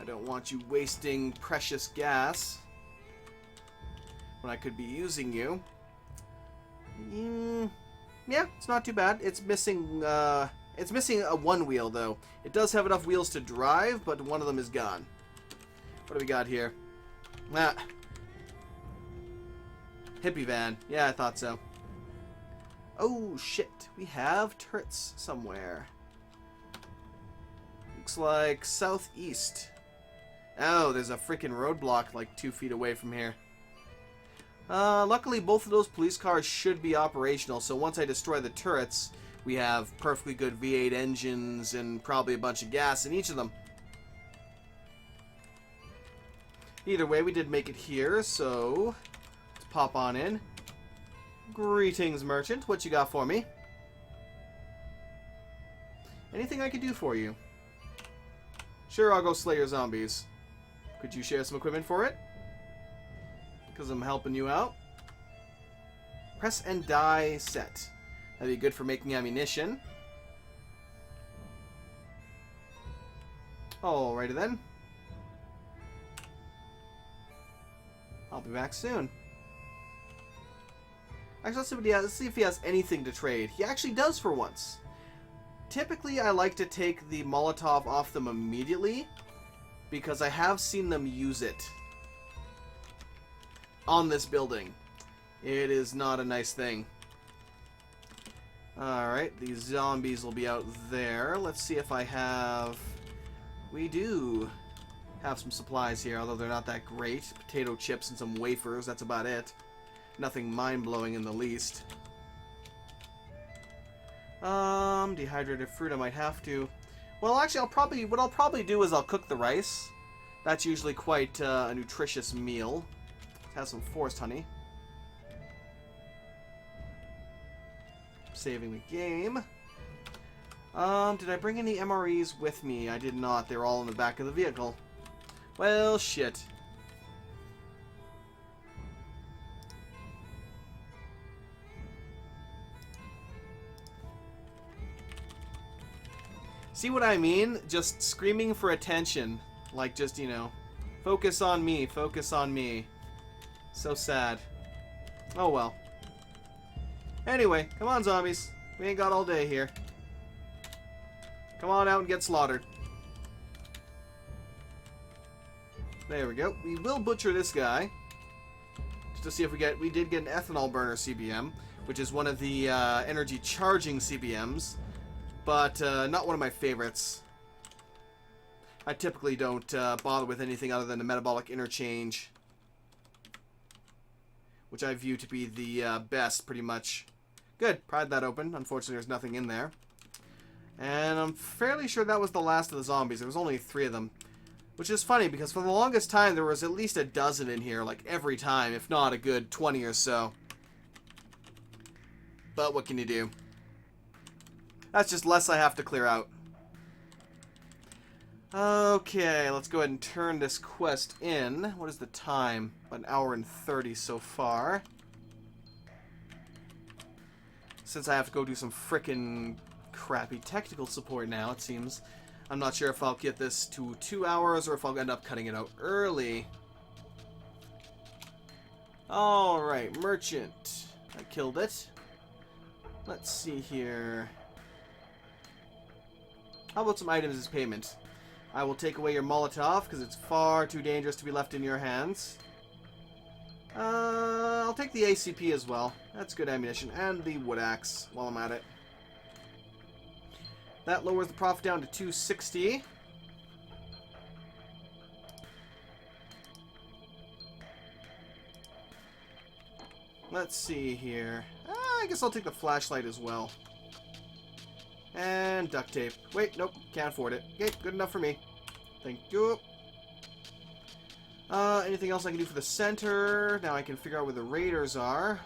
I don't want you wasting precious gas when I could be using you. Yeah, it's not too bad. It's missing a one wheel, though. It does have enough wheels to drive, but one of them is gone. What do we got here? Ah. Hippie van. Yeah, I thought so. Oh, shit. We have turrets somewhere. Looks like southeast. Oh, there's a freaking roadblock like 2 feet away from here. Luckily, both of those police cars should be operational, so once I destroy the turrets, we have perfectly good V8 engines and probably a bunch of gas in each of them. Either way, we did make it here, so let's pop on in. Greetings, merchant. What you got for me? Anything I can do for you? Sure, I'll go slay your zombies. Could you share some equipment for it? Because I'm helping you out. Press and die set. That'd be good for making ammunition. Alrighty then. I'll be back soon. Actually, let's see if he has anything to trade. He actually does for once. Typically, I like to take the Molotov off them immediately because I have seen them use it on this building. It is not a nice thing. Alright, these zombies will be out there. Let's see if I have... We do have some supplies here, although they're not that great. Potato chips and some wafers, that's about it. Nothing mind-blowing in the least. Dehydrated fruit I might have to. Well, actually, what I'll probably do is I'll cook the rice. That's usually quite a nutritious meal. Let's have some forest honey. Saving the game. Did I bring any MREs with me? I did not. They were all in the back of the vehicle. Well, shit. See what I mean? Just screaming for attention. Like, just, you know, focus on me, focus on me. So sad. Oh well. Anyway, come on, zombies. We ain't got all day here. Come on out and get slaughtered. There we go. We will butcher this guy. Just to see if we did get an ethanol burner CBM, which is one of the energy charging CBMs. But not one of my favorites. I typically don't bother with anything other than the metabolic interchange, which I view to be the best, pretty much. Good. Pried that open. Unfortunately, there's nothing in there. And I'm fairly sure that was the last of the zombies. There was only 3 of them. Which is funny, because for the longest time, there was at least a dozen in here, like, every time, if not a good 20 or so. But what can you do? That's just less I have to clear out. Okay, let's go ahead and turn this quest in. What is the time? About 1:30 so far. Since I have to go do some frickin' crappy technical support now, it seems. I'm not sure if I'll get this to 2 hours or if I'll end up cutting it out early. Alright, merchant. I killed it. Let's see here. How about some items as payment? I will take away your Molotov because it's far too dangerous to be left in your hands. I'll take the ACP as well. That's good ammunition. And the wood axe while I'm at it. That lowers the profit down to 260. Let's see here. I guess I'll take the flashlight as well. And duct tape. Wait, nope, can't afford it. Okay, good enough for me. Thank you. Anything else I can do for the center? Now I can figure out where the raiders are.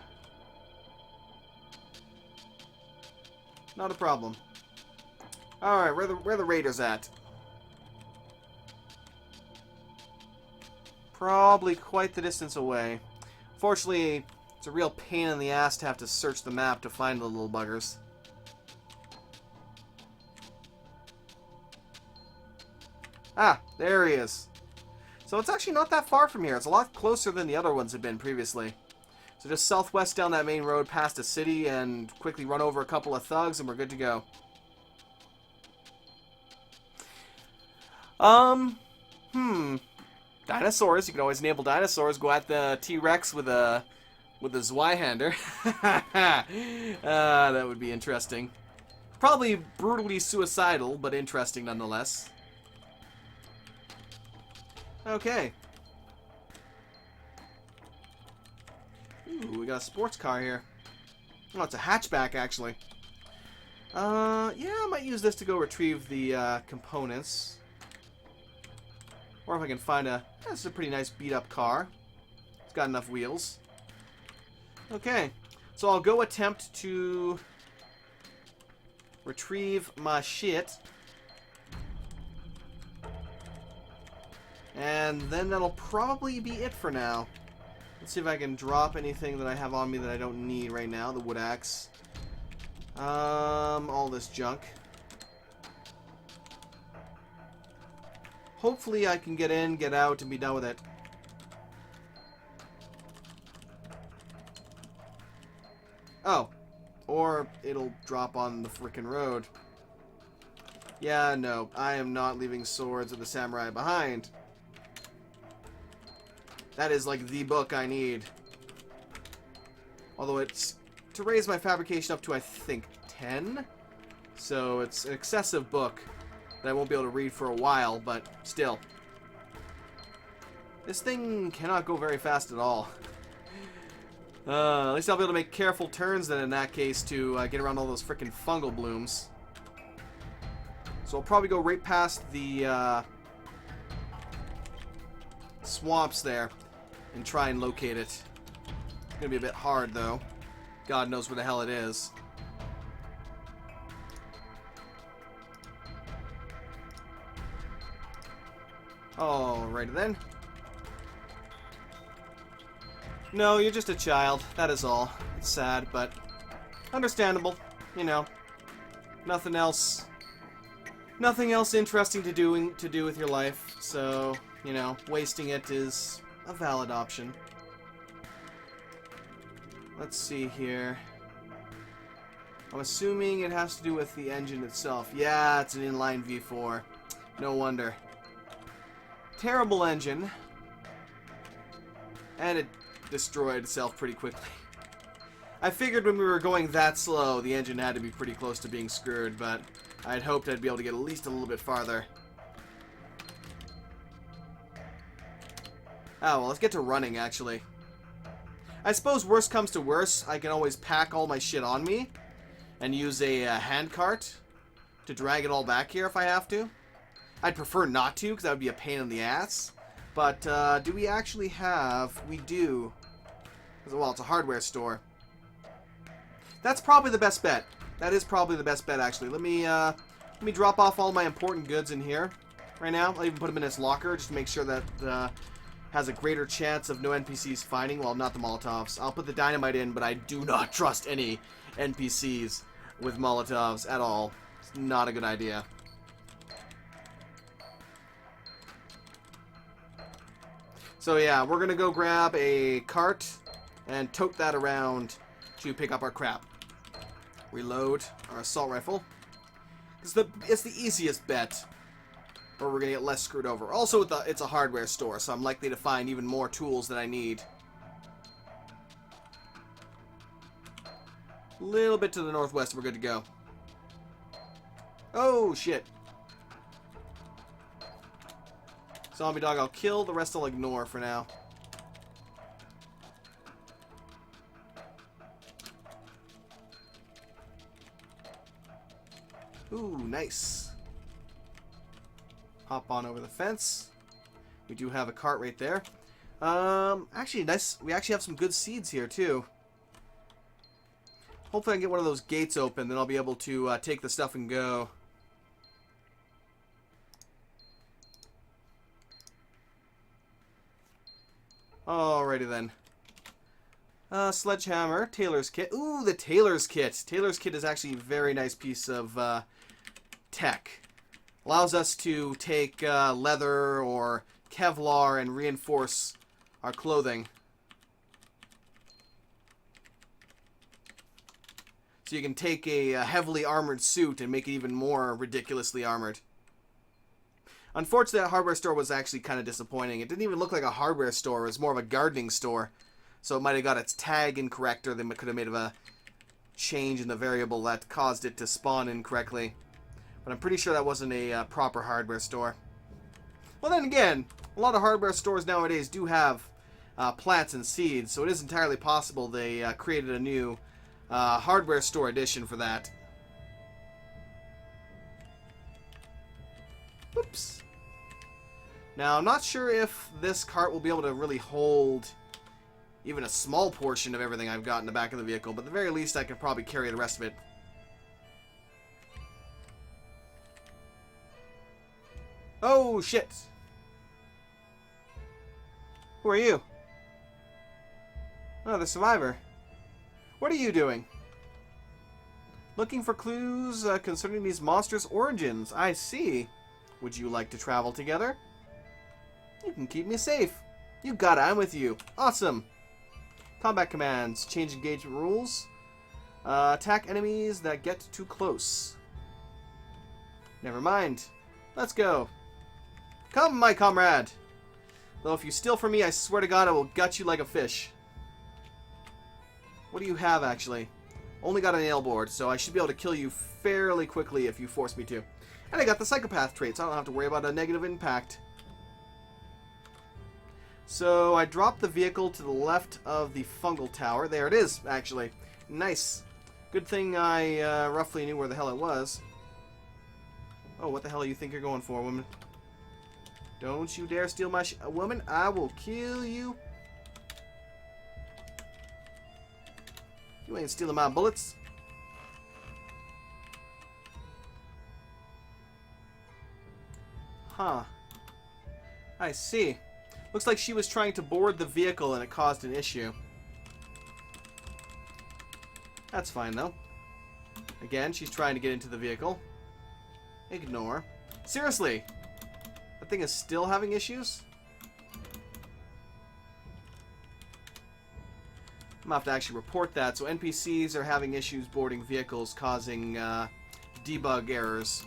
Not a problem. Alright, where the raiders at? Probably quite the distance away. Fortunately, it's a real pain in the ass to have to search the map to find the little buggers. Ah, there he is. So it's actually not that far from here. It's a lot closer than the other ones have been previously. So just southwest down that main road past a city and quickly run over a couple of thugs and we're good to go. Dinosaurs. You can always enable dinosaurs. Go at the T-Rex with a Zweihander. That would be interesting. Probably brutally suicidal, but interesting nonetheless. Okay. Ooh, we got a sports car here. Oh, it's a hatchback, actually. Yeah, I might use this to go retrieve the components. Or if I can find a... This is a pretty nice beat-up car. It's got enough wheels. Okay. So I'll go attempt to retrieve my shit. And then that'll probably be it for now. Let's see if I can drop anything that I have on me that I don't need right now. The wood axe. All this junk. Hopefully I can get in, get out, and be done with it. Oh. Or it'll drop on the frickin' road. Yeah, no. I am not leaving Swords of the Samurai behind. That is like the book I need. Although it's to raise my fabrication up to, I think, 10. So it's an excessive book that I won't be able to read for a while, but still. This thing cannot go very fast at all. At least I'll be able to make careful turns then in that case to get around all those frickin' fungal blooms. So I'll probably go right past the swamps there and try and locate it. It's gonna be a bit hard though. God knows where the hell it is. Alrighty then. No, you're just a child. That is all. It's sad, but understandable. You know, nothing else interesting to do with your life. So, you know, wasting it is a valid option. Let's see here. I'm assuming it has to do with the engine itself. Yeah, it's an inline V4. No wonder. Terrible engine. And it destroyed itself pretty quickly. I figured when we were going that slow, the engine had to be pretty close to being screwed, but I'd hoped I'd be able to get at least a little bit farther. Oh, well, let's get to running, actually. I suppose worst comes to worst, I can always pack all my shit on me and use a handcart to drag it all back here if I have to. I'd prefer not to, because that would be a pain in the ass. But do we actually have... We do. Well, it's a hardware store. That's probably the best bet. That is probably the best bet, actually. Let me drop off all my important goods in here right now. I'll even put them in this locker just to make sure that has a greater chance of no NPCs finding. Well, not the Molotovs. I'll put the dynamite in, but I do not trust any NPCs with Molotovs at all. It's not a good idea. So yeah, we're gonna go grab a cart and tote that around to pick up our crap. Reload our assault rifle. It's the easiest bet, or we're gonna get less screwed over. Also, it's a hardware store, so I'm likely to find even more tools that I need. A little bit to the northwest, we're good to go. Oh shit! Zombie dog, I'll kill. The rest I'll ignore for now. Ooh, nice. Hop on over the fence. We do have a cart right there. Actually, nice. We actually have some good seeds here, too. Hopefully I can get one of those gates open, then I'll be able to take the stuff and go. Alrighty then. Sledgehammer, tailor's kit. Ooh, the tailor's kit. Tailor's kit is actually a very nice piece of tech. Allows us to take leather or Kevlar and reinforce our clothing. So you can take a heavily armored suit and make it even more ridiculously armored. Unfortunately, that hardware store was actually kind of disappointing. It didn't even look like a hardware store. It was more of a gardening store. So it might have got its tag incorrect, or they could have made a change in the variable that caused it to spawn incorrectly. But I'm pretty sure that wasn't a proper hardware store. Well, then again, a lot of hardware stores nowadays do have plants and seeds, so it is entirely possible they created a new hardware store edition for that. Oops. Now, I'm not sure if this cart will be able to really hold even a small portion of everything I've got in the back of the vehicle, but at the very least I can probably carry the rest of it. Oh, shit! Who are you? Oh, the survivor. What are you doing? Looking for clues concerning these monsters' origins. I see. Would you like to travel together? You can keep me safe. You got it. I'm with you. Awesome. Combat commands. Change engagement rules. Attack enemies that get too close. Never mind. Let's go. Come, my comrade. Though if you steal from me, I swear to God I will gut you like a fish. What do you have, actually? Only got a nail board, so I should be able to kill you fairly quickly if you force me to. And I got the psychopath trait, so I don't have to worry about a negative impact. So I dropped the vehicle to the left of the fungal tower. There it is, actually. Nice. Good thing I roughly knew where the hell it was. Oh, what the hell do you think you're going for, woman? Don't you dare steal my woman. I will kill you. You ain't stealing my bullets. Huh. I see. Looks like she was trying to board the vehicle and it caused an issue. That's fine, though. Again, she's trying to get into the vehicle. Ignore. Seriously! That thing is still having issues? I'm gonna have to actually report that. So NPCs are having issues boarding vehicles, causing debug errors.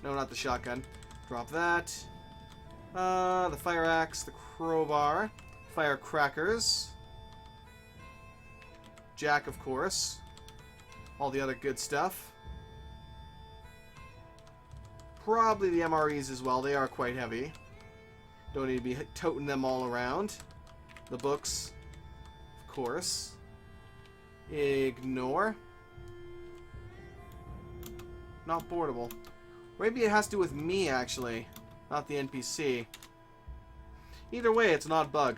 No, not the shotgun. Drop that. The fire axe, the crowbar, firecrackers, Jack, of course. All the other good stuff. Probably the MREs as well. They are quite heavy. Don't need to be toting them all around. The books, of course. Ignore. not boardable. Maybe it has to do with me, actually. Not the NPC. Either way, it's an odd bug.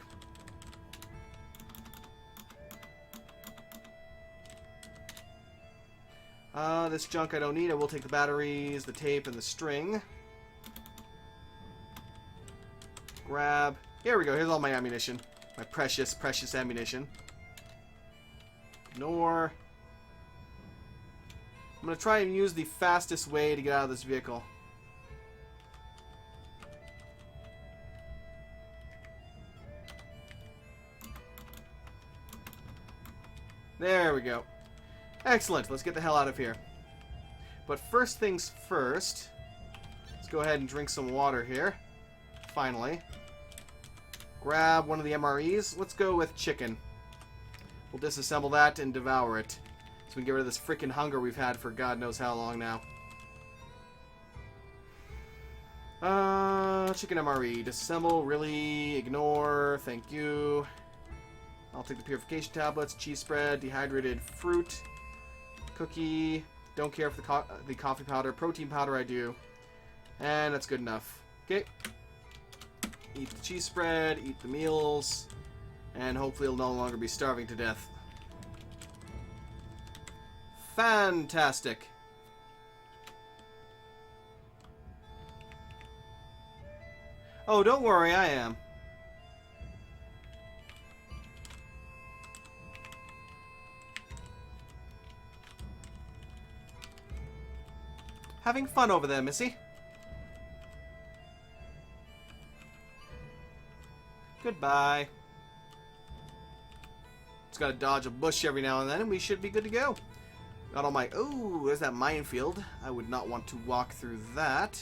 This junk I don't need. I will take the batteries, the tape, and the string. Grab. Here we go. Here's all my ammunition. My precious, precious ammunition. Ignore. I'm going to try and use the fastest way to get out of this vehicle. There we go. Excellent. Let's get the hell out of here. But first things first, let's go ahead and drink some water here. Finally. Grab one of the MREs. Let's go with chicken. We'll disassemble that and devour it. So we can get rid of this freaking hunger we've had for God knows how long now. Chicken MRE. Disassemble. Really. Ignore. Thank you. I'll take the purification tablets. Cheese spread. Dehydrated fruit. Cookie. Don't care for the coffee powder. Protein powder I do. And that's good enough. Okay. Eat the cheese spread. Eat the meals. And hopefully he'll no longer be starving to death. Fantastic. Oh, don't worry, I am. Having fun over there, Missy. Goodbye. Just gotta dodge a bush every now and then, and we should be good to go. Got all my... Oh, there's that minefield. I would not want to walk through that,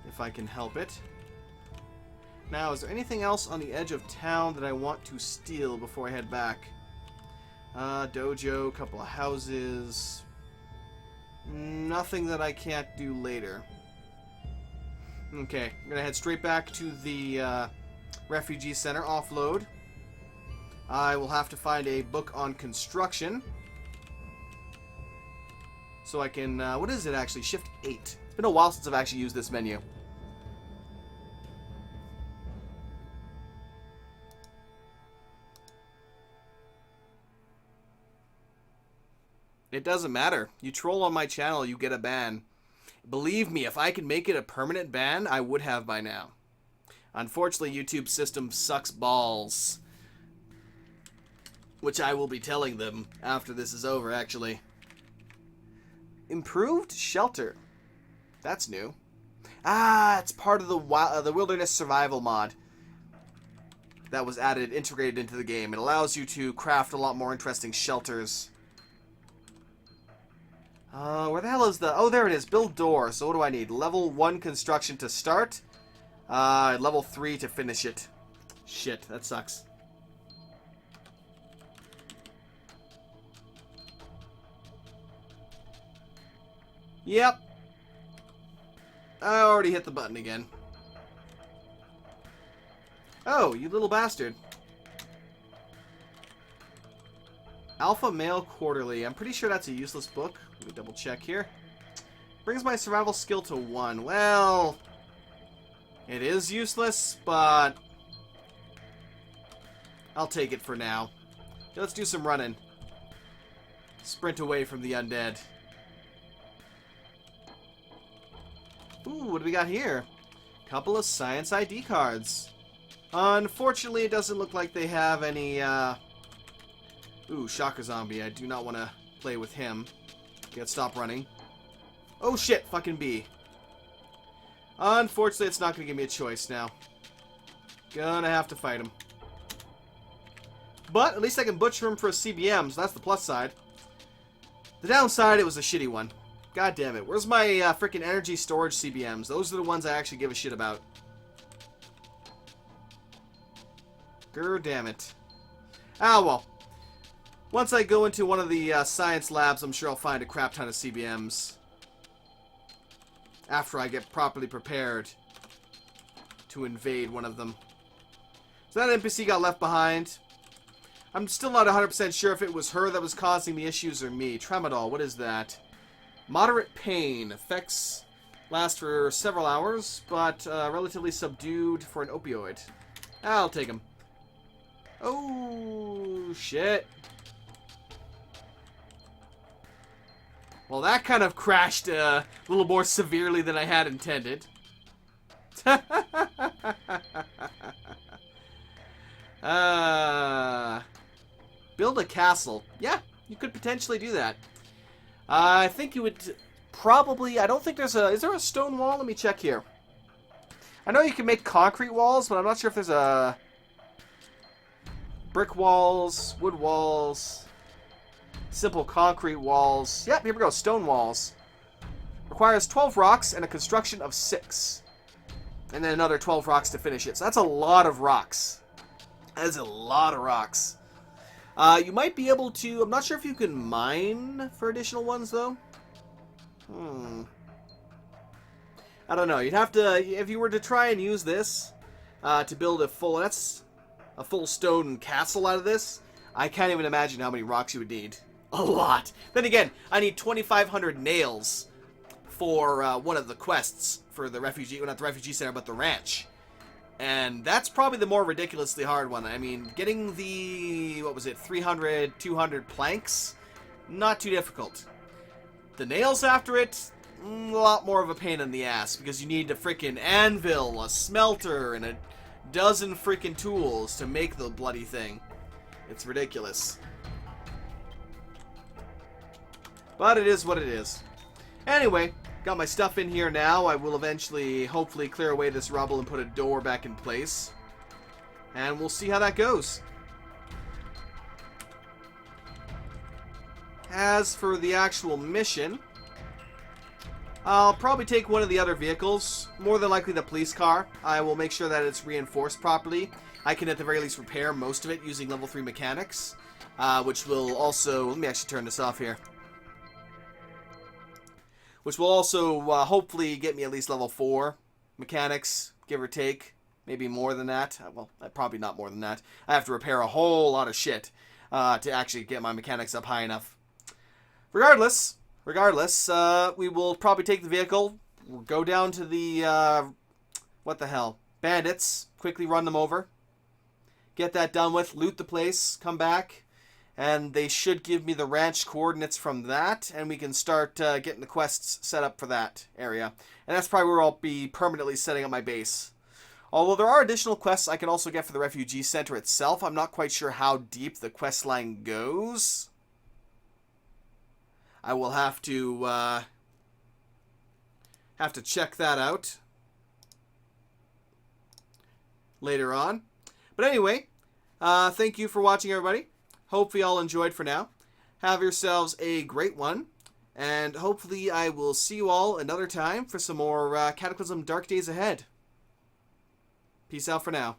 if I can help it. Now, is there anything else on the edge of town that I want to steal before I head back? Dojo, couple of houses... Nothing that I can't do later. Okay, I'm gonna head straight back to the refugee center, offload. I will have to find a book on construction. So I can, what is it actually? Shift 8. It's been a while since I've actually used this menu. It doesn't matter. You troll on my channel, you get a ban. Believe me, if I could make it a permanent ban, I would have by now. Unfortunately, YouTube's system sucks balls. Which I will be telling them after this is over, actually. Improved shelter. That's new. Ah, it's part of the Wilderness Survival mod. That was added, integrated into the game. It allows you to craft a lot more interesting shelters. Where the hell is the... Oh, there it is. Build door. So what do I need? Level 1 construction to start. Level 3 to finish it. Shit, that sucks. Yep. I already hit the button again. Oh, you little bastard. Alpha Male Quarterly. I'm pretty sure that's a useless book. Let me double check here. Brings my survival skill to 1. Well, it is useless, but I'll take it for now. Let's do some running. Sprint away from the undead. Ooh, what do we got here? Couple of science ID cards. Unfortunately, it doesn't look like they have any, Ooh, Shocker Zombie. I do not want to play with him. Gotta stop running. Oh shit, fucking bee. Unfortunately, it's not gonna give me a choice now. Gonna have to fight him. But, at least I can butcher him for a CBM, so that's the plus side. The downside, it was a shitty one. God damn it. Where's my freaking energy storage CBMs? Those are the ones I actually give a shit about. Grr damn it. Ah, well. Once I go into one of the science labs, I'm sure I'll find a crap ton of CBMs. After I get properly prepared to invade one of them. So that NPC got left behind. I'm still not 100% sure if it was her that was causing the issues or me. Tramadol, what is that? Moderate pain. Effects last for several hours, but relatively subdued for an opioid. I'll take him. Oh, shit. Well, that kind of crashed a little more severely than I had intended. Build a castle. Yeah, you could potentially do that. I think you would probably... I don't think there's a... Is there a stone wall? Let me check here. I know you can make concrete walls, but I'm not sure if there's a... Brick walls, wood walls, simple concrete walls. Yep, here we go. Stone walls. Requires 12 rocks and a construction of 6. And then another 12 rocks to finish it. So that's a lot of rocks. That is a lot of rocks. You might be able to... I'm not sure if you can mine for additional ones, though. I don't know. You'd have to... If you were to try and use this to build a full... That's a full stone castle out of this. I can't even imagine how many rocks you would need. A lot. Then again, I need 2,500 nails for one of the quests for the refugee... Well, not the refugee center, but the ranch. And that's probably the more ridiculously hard one. I mean, getting the, what was it, 300, 200 planks? Not too difficult. The nails after it, a lot more of a pain in the ass, because you need a freaking anvil, a smelter, and a dozen freaking tools to make the bloody thing. It's ridiculous. But it is what it is. Anyway, got my stuff in here now. I will eventually, hopefully, clear away this rubble and put a door back in place. And we'll see how that goes. As for the actual mission, I'll probably take one of the other vehicles. More than likely the police car. I will make sure that it's reinforced properly. I can at the very least repair most of it using level 3 mechanics. Which will also... Let me actually turn this off here. Which will also hopefully get me at least level 4 mechanics, give or take. Maybe more than that. Well, probably not more than that. I have to repair a whole lot of shit to actually get my mechanics up high enough. Regardless, we will probably take the vehicle, we'll go down to the, what the hell, bandits, quickly run them over, get that done with, loot the place, come back, and they should give me the ranch coordinates from that, and we can start getting the quests set up for that area. And that's probably where I'll be permanently setting up my base. Although there are additional quests I can also get for the refugee center itself. I'm not quite sure how deep the quest line goes. I will have to check that out later on. But anyway, thank you for watching, everybody. Hopefully you all enjoyed for now. Have yourselves a great one. And hopefully I will see you all another time for some more Cataclysm Dark Days Ahead. Peace out for now.